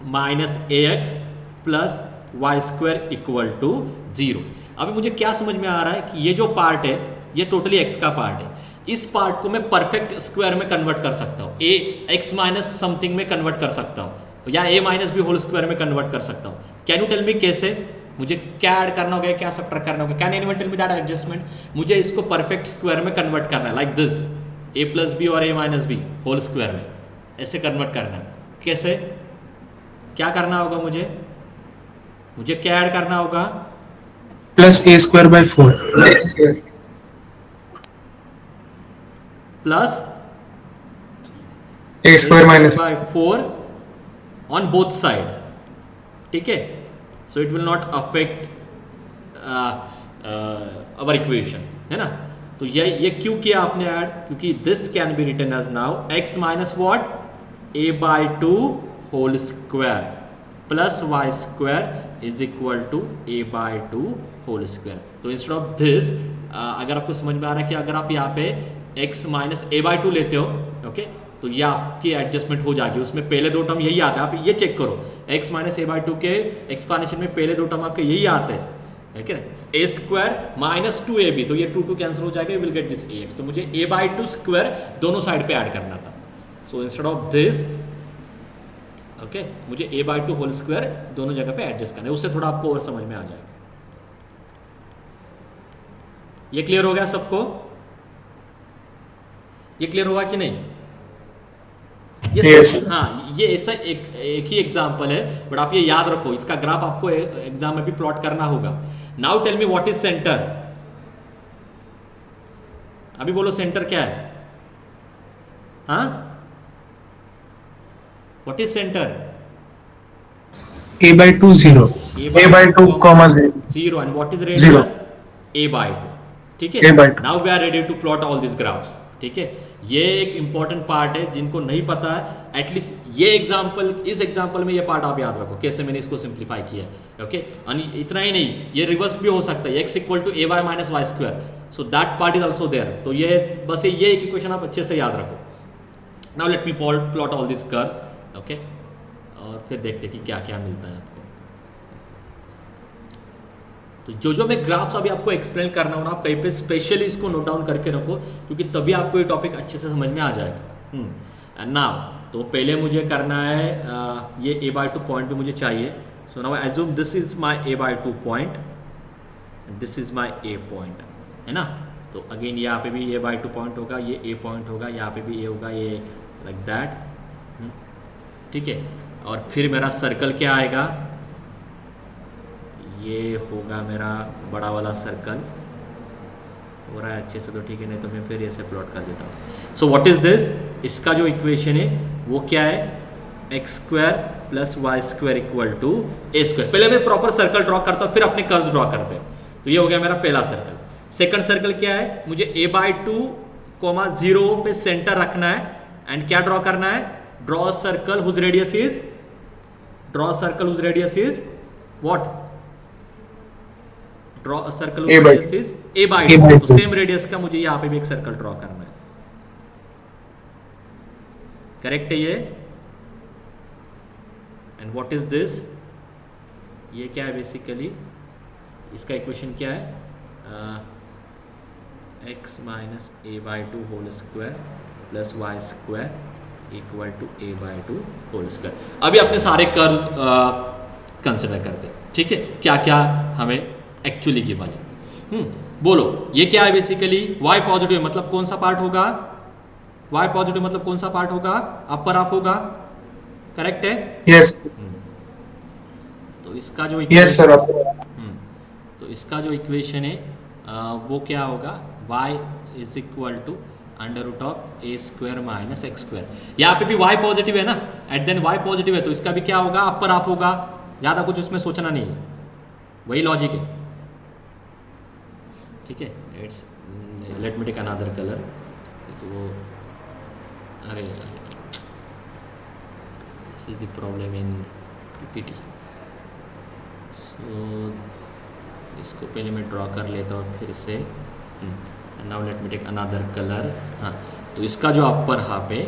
minus a x plus y square equal to 0। अभी मुझे क्या समझ में आ रहा है कि ये जो पार्ट है ये टोटली एक्स का पार्ट है, इस पार्ट को मैं परफेक्ट स्क्वायर में कन्वर्ट कर सकता हूँ, ए एक्स माइनस समथिंग में कन्वर्ट कर सकता हूँ, या ए माइनस बी होल स्क्वायर में कन्वर्ट कर सकता हूँ। कैन यू टेल मी कैसे? मुझे क्या ऐड करना होगा, क्या सब्ट्रैक्ट करना होगा? Can anyone tell me that adjustment? मुझे इसको परफेक्ट स्क्वायर में कन्वर्ट करना है, like this, a plus b और a minus b whole square में, ऐसे कन्वर्ट करना है। कैसे, क्या करना होगा मुझे क्या ऐड करना होगा? Plus a square by 4. Plus A square minus by 4 on both side। ठीक है, so it will not affect our equation, है ना। तो ये क्यों किया आपने ऐड? क्योंकि this can be written as now x minus what, a by 2 whole square plus y square is equal to a by 2 whole square. तो इंस्टेड ऑफ दिस, अगर आपको समझ में आ रहा है कि अगर आप यहाँ पे x माइनस a बाई 2 लेते हो, ओके, तो ये आपकी एडजस्टमेंट हो जाएगी। उसमें पहले दो टर्म यही आता है, आप ये चेक करो, x माइनस a बाई 2 के एक्सपांशन में पहले दो टर्म आपके यही आते हैं, ठीक है, a स्क्वायर माइनस 2ab, तो ये 2 कैंसिल हो जाएगा, you will get this ax। तो मुझे a बाई 2 स्क्वायर दोनों साइड पे ऐड करना था। So instead of this okay मुझे a/2 होल स्क्वायर दोनों जगह पे एडजस्ट करना है, उससे थोड़ा आपको और समझ में आ जाएगा। ये क्लियर हो गया सबको? ये क्लियर हुआ कि नहीं? Yes. हाँ, ये ऐसा एक ही एग्जाम्पल है, बट आप ये याद रखो, इसका ग्राफ आपको एग्जाम में भी प्लॉट करना होगा। Now tell me what is centre. अभी बोलो सेंटर क्या है? हाँ, what is centre? a/2 0, a/2 comma 0. 0 and what is radius? a/2, ठीक है। a/2. Now we are ready to plot all this graphs, ठीक है। ये एक इंपॉर्टेंट पार्ट है, जिनको नहीं पता है एटलीस्ट ये एग्जांपल, इस एग्जांपल में ये पार्ट आप याद रखो कैसे मैंने इसको सिंप्लीफाई किया है, ओके। और इतना ही नहीं, ये रिवर्स भी हो सकता है, x equal to ay minus y square, so that part is also there. तो ये बस ये एक इक्वेशन आप अच्छे से याद रखो। Now let me plot all this curves, okay, और फिर देखते कि क्या क्या मिलता है आपको। तो जो मैं ग्राफ्स अभी आपको एक्सप्लेन करना हो ना, आप कहीं पे स्पेशली इसको नोट डाउन करके रखो, क्योंकि तभी आपको ये टॉपिक अच्छे से समझ में आ जाएगा। एंड नाउ तो पहले मुझे करना है ये a/2 पॉइंट भी मुझे चाहिए। So now I assume this is my a/2 point, this is my a point, है ना। तो अगेन यहाँ पे भी a/2 पॉइंट होगा, ये a पॉइंट होगा, यहाँ पे भी a होगा, ये लाइक दैट, ठीक है। और फिर मेरा सर्कल क्या आएगा? ये होगा मेरा बड़ा वाला सर्कल। हो रहा है अच्छे से तो ठीक है, नहीं तो मैं फिर ऐसे प्लॉट कर देता हूँ। So what is this? इसका जो इक्वेशन है वो क्या है? X square plus y square equal to a square. पहले मैं प्रॉपर सर्कल ड्रॉ करता हूँ, फिर अपने कर्व ड्रॉ करते हैं। तो ये हो गया मेरा पहला सर्कल। सेकंड सर्कल क्या है? मुझे a/2 0 पे सेंटर रखना है एंड क्या ड्रॉ करना है? Draw a circle whose radius is what? Draw a circle whose radius is a/2। तो सेम रेडियस का मुझे यहाँ पे भी एक सर्कल ड्रॉ करना है, करेक्ट है ये। And what is this? ये क्या है बेसिकली? इसका इक्वेशन क्या है? x minus a/2 whole square plus y square equal to a/2 whole square. अभी अपने सारे कर्व्स कंसिडर करते हैं, ठीक है, क्या क्या हमें एक्चुअली गिवन है। बोलो ये क्या है बेसिकली? y पॉजिटिव मतलब कौन सा पार्ट होगा? y पॉजिटिव मतलब कौन सा पार्ट होगा? अपर हाफ होगा, करेक्ट है? Yes. तो इसका जो Yes sir. तो इसका जो इक्वेशन है वो क्या होगा? y is equal to under root of a square minus x square. यहाँ पे भी y पॉजिटिव है ना, एट देन y पॉजिटिव है, तो इसका भी क्या होगा? अपर हाफ होगा। ज़्यादा कुछ उसमें सोचना नहीं है, वही लॉजिक है, ठीक है। It's let me take another colour, क्योंकि वो अरे this is the problem in PPT. So इसको पहले मैं ड्रॉ कर लेता हूँ फिर से। Now let me take another colour. हाँ, तो इसका जो अपर हाफ है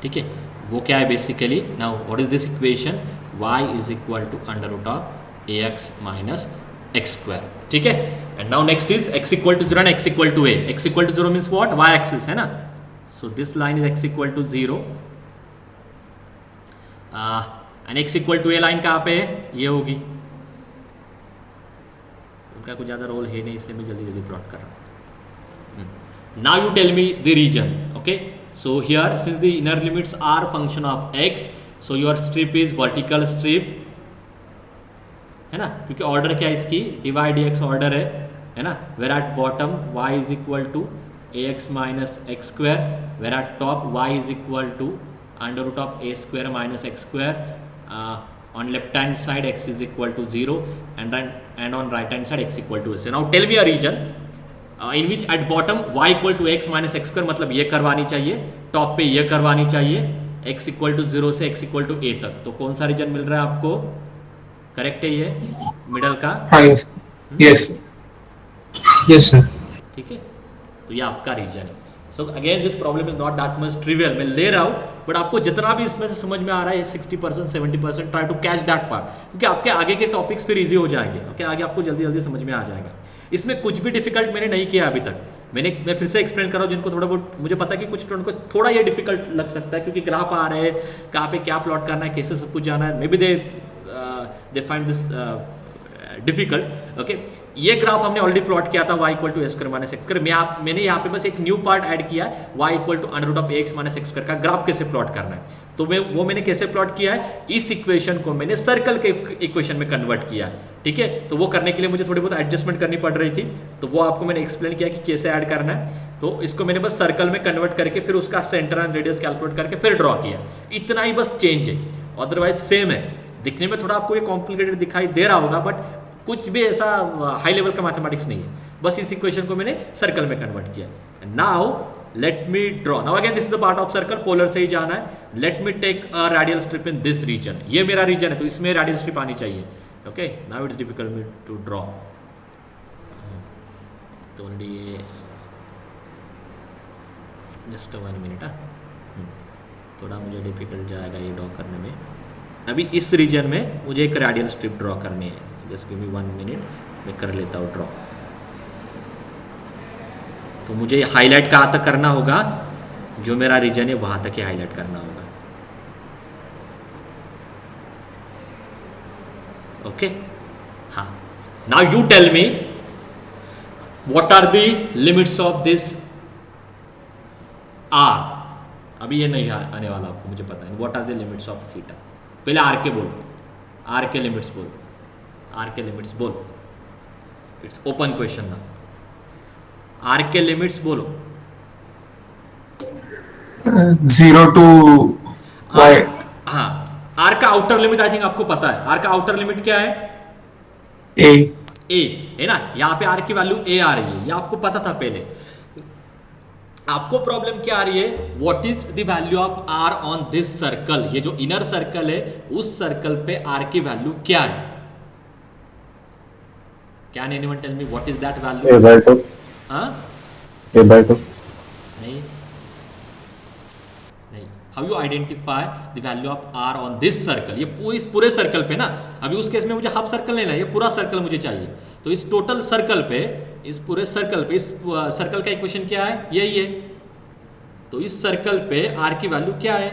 ठीक है, वो क्या है basically? Now what is this equation? y is equal to under root of ax minus x square, ठीक है। And now next is x equal to 0 and x equal to a। x equal to 0 means what? y axis है ना। So this line is x equal to 0 and x equal to a line कहाँ पे है? ये होगी। उनका कुछ ज़्यादा रोल है नहीं, इसलिए मैं जल्दी जल्दी प्लॉट कर रहा हूँ। Now you tell me the region, okay. So here since the inner limits are function of x, so your strip is vertical strip, है ना, क्योंकि ऑर्डर क्या है इसकी? डिवाइड dx ऑर्डर है ना। where at bottom y is equal to ax minus x square, where at top y is equal to under root of a square minus x square, on left hand side x is equal to 0 and on right hand side x equal to a। So now tell me a region in which at bottom y equal to x minus x square, मतलब ये करवानी चाहिए, टॉप पे ये करवानी चाहिए, x इक्वल टू 0 से x इक्वल टू a तक। तो कौन सा रीजन मिल रहा है आपको? करेक्ट है ये मिडल का? Yes. Yes. Yes sir. ठीक है, तो ये आपका रीजन है। So again this problem is not that much trivial, मैं ले रहा हूँ, बट आपको जितना भी इसमें से समझ में आ रहा है 60% 70% try to catch that part, क्योंकि आपके आगे के टॉपिक्स फिर इजी हो जाएंगे, ओके। आगे आपको जल्दी जल्दी समझ में आ जाएगा। इसमें कुछ भी डिफिकल्ट मैंने नहीं किया अभी तक। मैं फिर से एक्सप्लेन कर रहा हूँ, जिनको थोड़ा बहुत मुझे पता है कि कुछ स्टूडेंट को थोड़ा ये डिफिकल्ट लग सकता है, क्योंकि ग्राफ आ रहे हैं, कहाँ पे क्या प्लॉट करना है, कैसे सब कुछ जाना है, maybe they find this difficult. Okay, ये ग्राफ हमने ऑलरेडी प्लॉट किया था y equal to x square minus x square. मैंने यहाँ पे बस एक न्यू पार्ट ऐड किया है, y equal to under root of x minus x square का ग्राफ कैसे प्लॉट करना है। तो मैंने कैसे प्लॉट किया है, इस इक्वेशन को मैंने सर्कल के इक्वेशन में कन्वर्ट किया है। ठीक है, तो वो करने के लिए मुझे थोड़ी बहुत एडजस्टमेंट करनी पड़ रही थी, तो वो आपको मैंने एक्सप्लेन किया कि कैसे ऐड करना है। तो इसको मैंने बस सर्कल में कन्वर्ट करके फिर उसका सेंटर एंड रेडियस कैलकुलेट करके फिर ड्रॉ किया। इतना ही बस चेंज है, अदरवाइज सेम है। दिखने में थोड़ा आपको ये कॉम्प्लिकेटेड दिखाई दे रहा होगा, बट कुछ भी ऐसा हाई लेवल का मैथमेटिक्स नहीं है, बस इस इक्वेशन को मैंने सर्कल में कन्वर्ट किया। Now let me draw, now again this is the part of circle, polar से ही जाना है। Let me take a radial strip in this region, ये मेरा रीजन है तो इसमें रेडियल स्ट्रिप आनी चाहिए। Okay, now it's difficult me to draw, तो ये जस्ट 1 मिनट, थोड़ा मुझे डिफिकल्ट जाएगा ये ड्रॉ करने में। अभी इस रीजन में मुझे एक रेडियल स्ट्रिप ड्रॉ करनी है, जस्ट गिव मी 1 मिनट, मैं कर लेता हूँ ड्रॉ। तो मुझे हाईलाइट कहाँ तक करना होगा, जो मेरा रीजन है वहां तक ही हाईलाइट करना होगा। ओके, हाँ, now you tell me what are the limits of this r. अभी ये नहीं आने वाला आपको, मुझे पता है। What are the limits of theta, पहले आर के बोलो, आर के लिमिट्स बोलो, आर के लिमिट्स बोलो। इट्स ओपन क्वेश्चन ना, आर के लिमिट्स बोलो। 0 to y. हाँ, आर का आउटर लिमिट आई थिंक आपको पता है। आर का आउटर लिमिट क्या है, A. ए है ना। यहाँ पे आर की वैल्यू ए आ रही है, ये आपको पता था पहले। आपको प्रॉब्लम क्या आ रही है, what is the value of r on this circle. ये जो इनर सर्कल है उस सर्कल पे आर की वैल्यू क्या है। Can anyone tell me what is that value? A/2. हाँ, A/2. नहीं नहीं, how you identify the value of r on this circle. ये पूरे सर्कल पे ना, अभी उस केस में मुझे हाफ सर्कल नहीं लेना, ये पूरा सर्कल मुझे चाहिए। तो इस टोटल सर्कल पे, इस पूरे सर्कल पे, इस सर्कल का इक्वेशन क्या है, यही है। तो इस सर्कल पे आर की वैल्यू क्या है,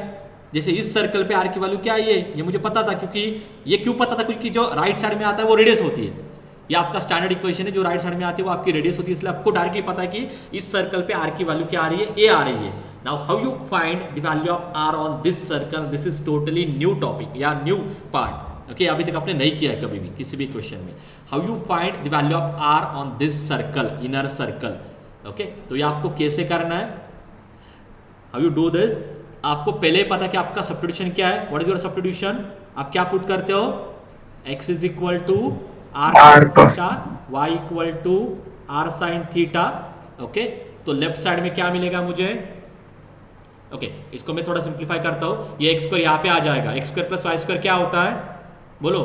जैसे इस सर्कल पे आर की वैल्यू क्या है, ये मुझे पता था। क्योंकि ये क्यों पता था, क्योंकि जो राइट साइड में आता है वो रेडियस होती है। ये आपका स्टैंडर्ड इक्वेशन है, जो राइट साइड में आती है वो आपकी रेडियस होती है, इसलिए आपको डायरेक्टली पता है कि इस सर्कल पे आर की वैल्यू क्या आ रही है, ए आ रही है। Now how you find the value of r on this circle, this is totally new topic या न्यू पार्ट। ओके, अभी तक आपने नहीं किया है कभी भी किसी भी क्वेश्चन में। How you find the value of r on this circle, inner circle. Okay, तो ये आपको कैसे करना है, हाउ यू डू दिस। आपको पहले पता कि आपका सब्स्टिट्यूशन क्या है, व्हाट इज योर सब्स्टिट्यूशन। आप क्या पुट करते हो, x is equal to r cos theta, y equal to r sine theta. Okay, तो लेफ्ट साइड में क्या मिलेगा मुझे। ओके, इसको मैं थोड़ा सिंप्लीफाई करता हूं, ये एक्स स्क्वायर यहाँ पे आ जाएगा। X square plus y square क्या होता है, बोलो।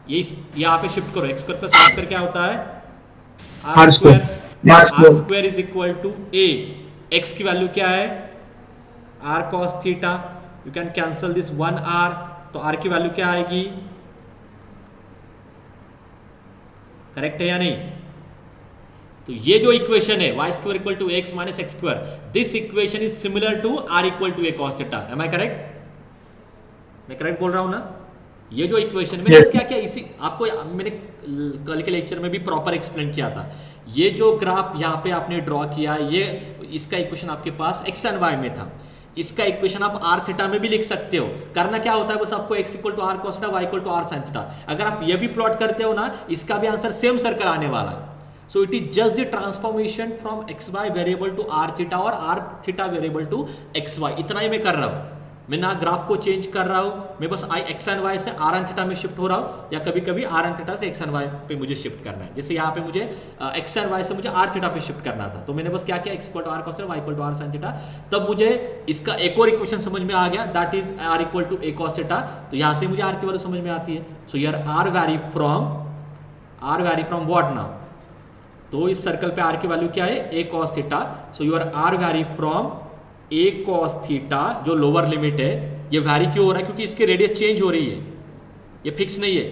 ये यहाँ पे शिफ्ट करो, x square plus y square क्या होता है, r square. R square is equal to a, x की वैल्यू क्या है, r cos theta. You can cancel this 1 r, तो आर की वैल्यू क्या आएगी, करेक्ट है या नहीं। तो ये जो इक्वेशन है y square equal to x minus x square, this equation is similar to r equal to a cos theta. Am I correct, मैं करेक्ट बोल रहा हूं ना। ये जो इक्वेशन में क्या क्या इसी आपको मैंने कल के लेक्चर में भी प्रॉपर एक्सप्लेन किया था। ये जो ग्राफ यहाँ पे आपने ड्रॉ किया, ये इसका इक्वेशन आपके पास एक्स एंड वाई में था। इसका इक्वेशन आप आर थीटा में भी लिख सकते हो। करना क्या होता है, बस आपको x equal to r cos theta, y equal to r sin theta. अगर आप ये भी प्लॉट करते हो ना, इसका भी आंसर सेम सर्कल आने वाला है। So it is just the transformation from xy variable to r theta और r theta variable to xy। इतना ही मैं कर रहा हूँ, मैं ना ग्राफ को चेंज कर रहा हूँ, मैं बस एक्स एंड वाई से आर एन थीटा में शिफ्ट हो रहा हूँ, या कभी कभी आर एन थीटा से एक्स एंड वाई पे मुझे शिफ्ट करना है। जैसे यहाँ पे मुझे एक्स एंड वाई से मुझे आर थीटा पे शिफ्ट करना था, तो मैंने बस क्या किया, x equal to r cos theta, y equal to r sin theta. तब मुझे इसका एक और इक्वेशन समझ में आ गया, that is r equal to a cos theta. तो यहाँ से मुझे आर की वैल्यू समझ में आती है। सो यार r vary from what now, तो इस सर्कल पे आर की वैल्यू क्या है, a cos theta. So your r vary from a cos theta, जो लोअर लिमिट है, ये वैरी क्यों हो रहा है, क्योंकि इसकी रेडियस चेंज हो रही है, ये फिक्स नहीं है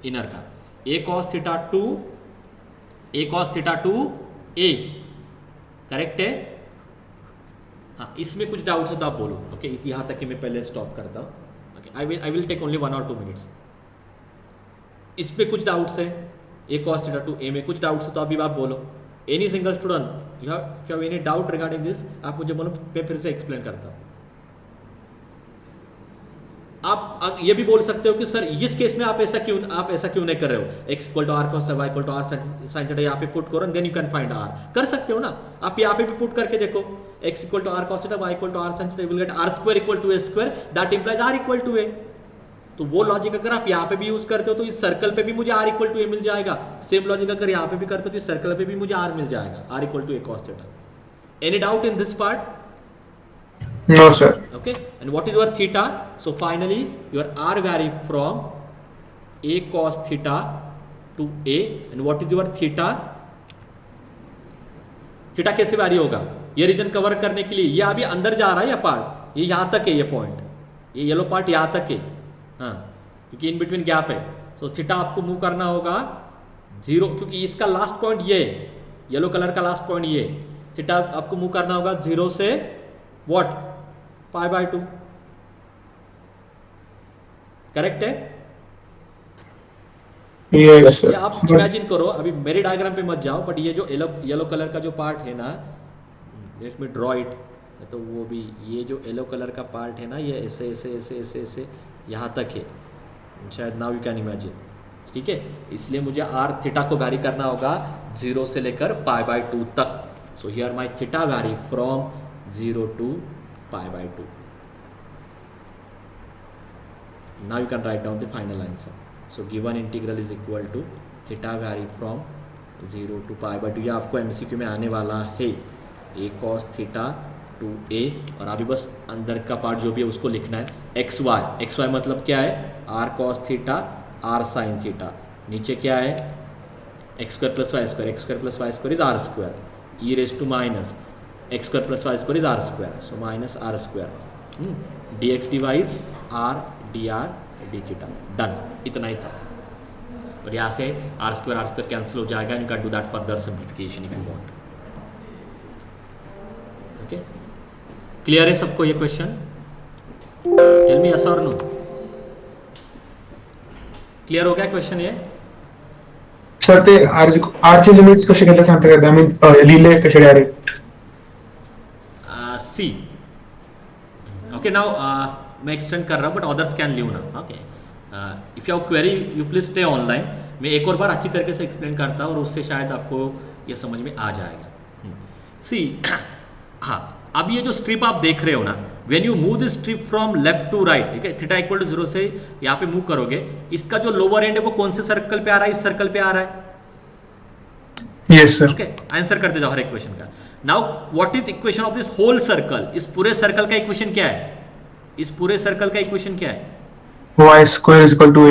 इनर का। ए cos theta to a cos theta to A, correct है? हाँ, इसमें कुछ डाउट्स है तो आप बोलो। ओके, यहाँ तक कि मैं पहले स्टॉप करता हूँ। Okay, I will take only 1 or 2 minutes। इस पे कुछ डाउट्स है, a cos theta to a में कुछ डाउट्स है तो अभी आप बोलो। Any single student you have any doubt regarding this, आप मुझे बोलो, मैं फिर से एक्सप्लेन करता हूँ। आप ये भी बोल सकते हो कि सर इस केस में आप ऐसा क्यों नहीं कर रहे हो, x equal to r cos y equal to r sine theta यहाँ पे पुट करो, then you can find r. कर सकते हो ना, आप यहाँ पे भी पुट करके देखो, x equal to r cos theta y equal to r sine theta, you will get r square equal to a square, that implies r equal to a. तो वो लॉजिक अगर आप यहाँ पे भी यूज करते हो तो इस सर्कल पे भी मुझे आर इक्वल टू ए मिल जाएगा। सेम लॉजिक अगर यहाँ पे भी करते हो तो इस सर्कल पे भी मुझे आर मिल जाएगा, r equal to a cos theta. Any doubt in this part? No, sir. Okay, and what is your theta? So finally your r vary from a cos theta to a, and what is your theta? Theta कैसे वैरी होगा? ये रीजन कवर करने के लिए ये अभी अंदर जा रहा है, ये पार्ट ये यहाँ तक है, ये पॉइंट ये येलो पार्ट यहाँ तक है, हाँ, क्योंकि इन बिटवीन गैप है। सो थीटा आपको मूव करना होगा 0, क्योंकि इसका लास्ट पॉइंट ये है, येलो कलर का लास्ट पॉइंट ये। थीटा आपको मूव करना होगा 0 से व्हाट, π/2, करेक्ट है? Yes, sir. ये आप इमेजिन करो, अभी मेरे डायग्राम पे मत जाओ, बट ये जो येलो कलर का जो पार्ट है ना, लेट मी ड्रॉ इट, तो वो भी ये जो येलो कलर का पार्ट है ना, ये ऐसे ऐसे ऐसे ऐसे ऐसे यहाँ तक है, शायद नाउ यू कैन इमेजिन, ठीक है? इसलिए मुझे आर थीटा को वैरी करना होगा 0 से लेकर π/2 तक। So here my theta vary from 0 to π/2। Now you can write down the final answer. So given integral is equal to theta vary from 0 to π/2। ये आपको MCQ में आने वाला है, a cos theta to a, और अभी बस अंदर का पार्ट जो भी है उसको लिखना है। xy मतलब क्या है, r cos theta r sin theta, नीचे क्या है x² + y², x² + y² is r², e raised to minus x² + y² is r², so minus r², dx dy is r dr dθ, done, इतना ही था। और यहाँ से r² कैंसिल हो जाएगा, and you can do that further simplification if you want. Okay, clear है सबको ये क्वेश्चन? टेल मी यस और नो, क्लियर हो गया क्वेश्चन ये? सर ते आरचे लिमिट्स कसे केले सांगता का? आय मीन लिहिले कसे डायरेक्ट? सी ओके, नाउ मैं एक्सटेंड कर रहा हूँ, बट अदर्स कैन लीव ना। Okay, if you have query you please stay online. मैं एक और बार अच्छी तरीके से एक्सप्लेन करता हूँ और उससे शायद आपको ये समझ में आ जाएगा। सी हाँ, अब ये जो स्ट्रिप आप देख रहे हो ना, when you move this strip from left to right, ठीक है, थीटा इक्वल टू 0 से यहाँ पे मूव करोगे, इसका जो लोअर एंड है वो कौन से सर्कल पे आ रहा है? इस सर्कल पे आ रहा है। Yes sir. ओके, आंसर करते जाओ हर एक क्वेश्चन का। Now what is equation of this whole circle? इस पूरे सर्कल का इक्वेशन क्या है? इस पूरे सर्कल का इक्वेशन क्या है? y² =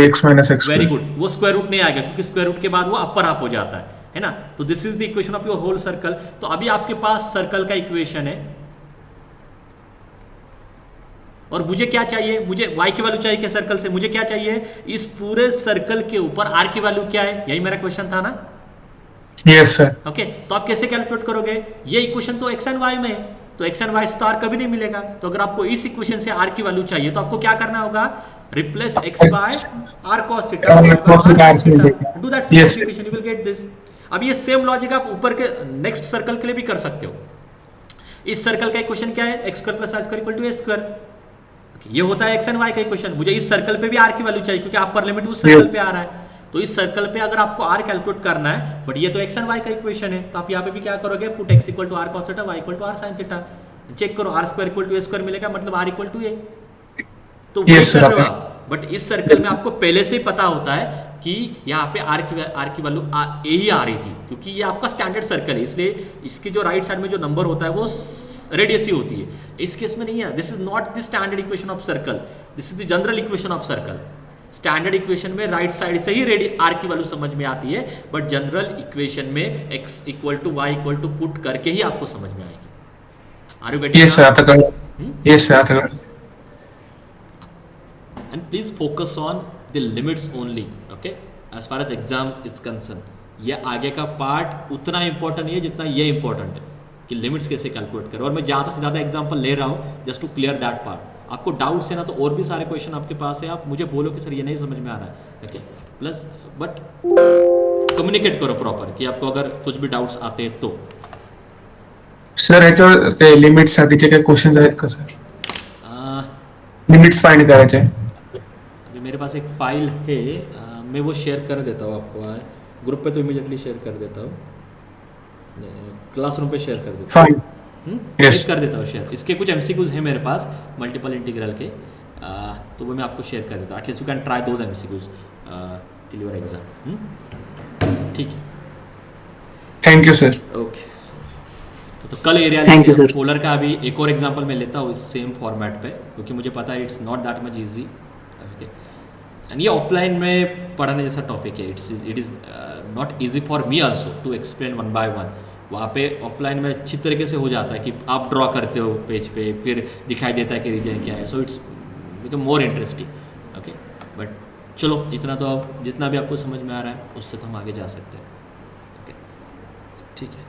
x - x²। Very good, वो स्क्वायर रूट नहीं आएगा क्योंकि स्क्वायर रूट के बाद वो अपर हाफ हो जाता है ना? तो this is the equation of your whole circle. तो अभी आपके पास सर्कल का इक्वेशन है, और मुझे क्या चाहिए? मुझे y की वैल्यू चाहिए क्या सर्कल से? मुझे क्या चाहिए? इस पूरे सर्कल के ऊपर r की वैल्यू क्या है? यही मेरा क्वेश्चन था ना? Yes sir. ओके, तो आप कैसे कैलकुलेट करोगे? ये इक्वेशन तो x एंड y में है, तो x एंड y से तो r कभी नहीं मिलेगा। तो अगर आपको इस इक्वेशन से r की वैल्यू चाहिए तो आपको क्या करना होगा? Replace x by r cos theta, do that simplification, you will get this. अब ये सेम लॉजिक आप ऊपर के नेक्स्ट सर्कल के लिए भी कर सकते हो। इस सर्कल का इक्वेशन क्या है? x² + y² = a²। ये होता है x एंड y का इक्वेशन। मुझे इस सर्कल पे भी r की वैल्यू चाहिए क्योंकि अपर लिमिट उस सर्कल पे आ रहा है। तो इस सर्कल पे अगर आपको r कैलकुलेट करना है, बट ये तो x एंड y का इक्वेशन है, तो आप यहाँ पे भी क्या करोगे? Put x = r cos theta, y = r sin theta। Check करो, r² = a² मिलेगा, मतलब r = a। तो वही कर रहे हो आप, बट इस सर्कल में आपको पहले से ही पता होता है कि यहाँ पे r की वैल्यू a ही आ रही थी, क्योंकि ये आपका स्टैंडर्ड सर्कल है, इसलिए इसके जो राइट साइड में जो नंबर होता है वो रेडियस ही होती है। इस केस में नहीं है, this is not the standard equation of circle, this is the general equation of circle. Standard equation में राइट साइड से ही r की वैल्यू समझ में आती है, बट जनरल इक्वेशन में x = y = पुट करके ही आपको समझ में आएगी। Are you getting? Yes sir, आता कळलं। यस सर, आता कळलं। And please focus on the limits only, okay? As far as exam is concerned, ये आगे का पार्ट उतना इंपॉर्टेंट नहीं है जितना ये इंपॉर्टेंट है कि लिमिट्स कैसे कैलकुलेट करें। और मैं ज़्यादा से ज़्यादा एग्जांपल ले रहा हूँ just to clear that part. आपको डाउट्स है ना तो और भी सारे क्वेश्चन आपके पास है, आप मुझे बोलो कि सर ये नहीं समझ में आ रहा है, ओके। प्लस बट कम्युनिकेट करो प्रॉपर कि आपको अगर कुछ भी डाउट्स आते हैं तो। सर ह्याच्यावर ते लिमिट्स साठीचे काही क्वेश्चन्स आहेत का सर? अं, लिमिट्स फाइंड करायचे आहे. जो मेरे पास एक फाइल है मैं वो शेयर कर देता हूँ आपको, ग्रुप पे तो इमीडिएटली शेयर कर देता हूँ, क्लासरूम पे शेयर कर देता फाइन. हूँ, Yes. शेयर कर देता हूँ शेयर। इसके कुछ एमसीक्यूज हैं मेरे पास मल्टीपल इंटीग्रल के, तो वो मैं आपको शेयर कर देता हूँ। At least you can try those MCQs till your exam. ठीक है, थैंक यू सर. ओके। तो कल एरिया Thank लेते you, हैं sir. पोलर का। अभी एक और एग्जांपल मैं लेता हूँ इस सेम फॉर्मेट पे, क्योंकि मुझे पता है it's not that much easy, okay. And ये ऑफलाइन में पढ़ाने जैसा टॉपिक है, it is not easy for me also to explain one by one. वहाँ पे ऑफलाइन में अच्छी तरीके से हो जाता है कि आप ड्रॉ करते हो पेज पे, फिर दिखाई देता है कि रीजन क्या है, so it's become more interesting, okay. But चलो इतना तो अब जितना भी आपको समझ में आ रहा है उससे तो हम आगे जा सकते हैं, ओके। ठीक है।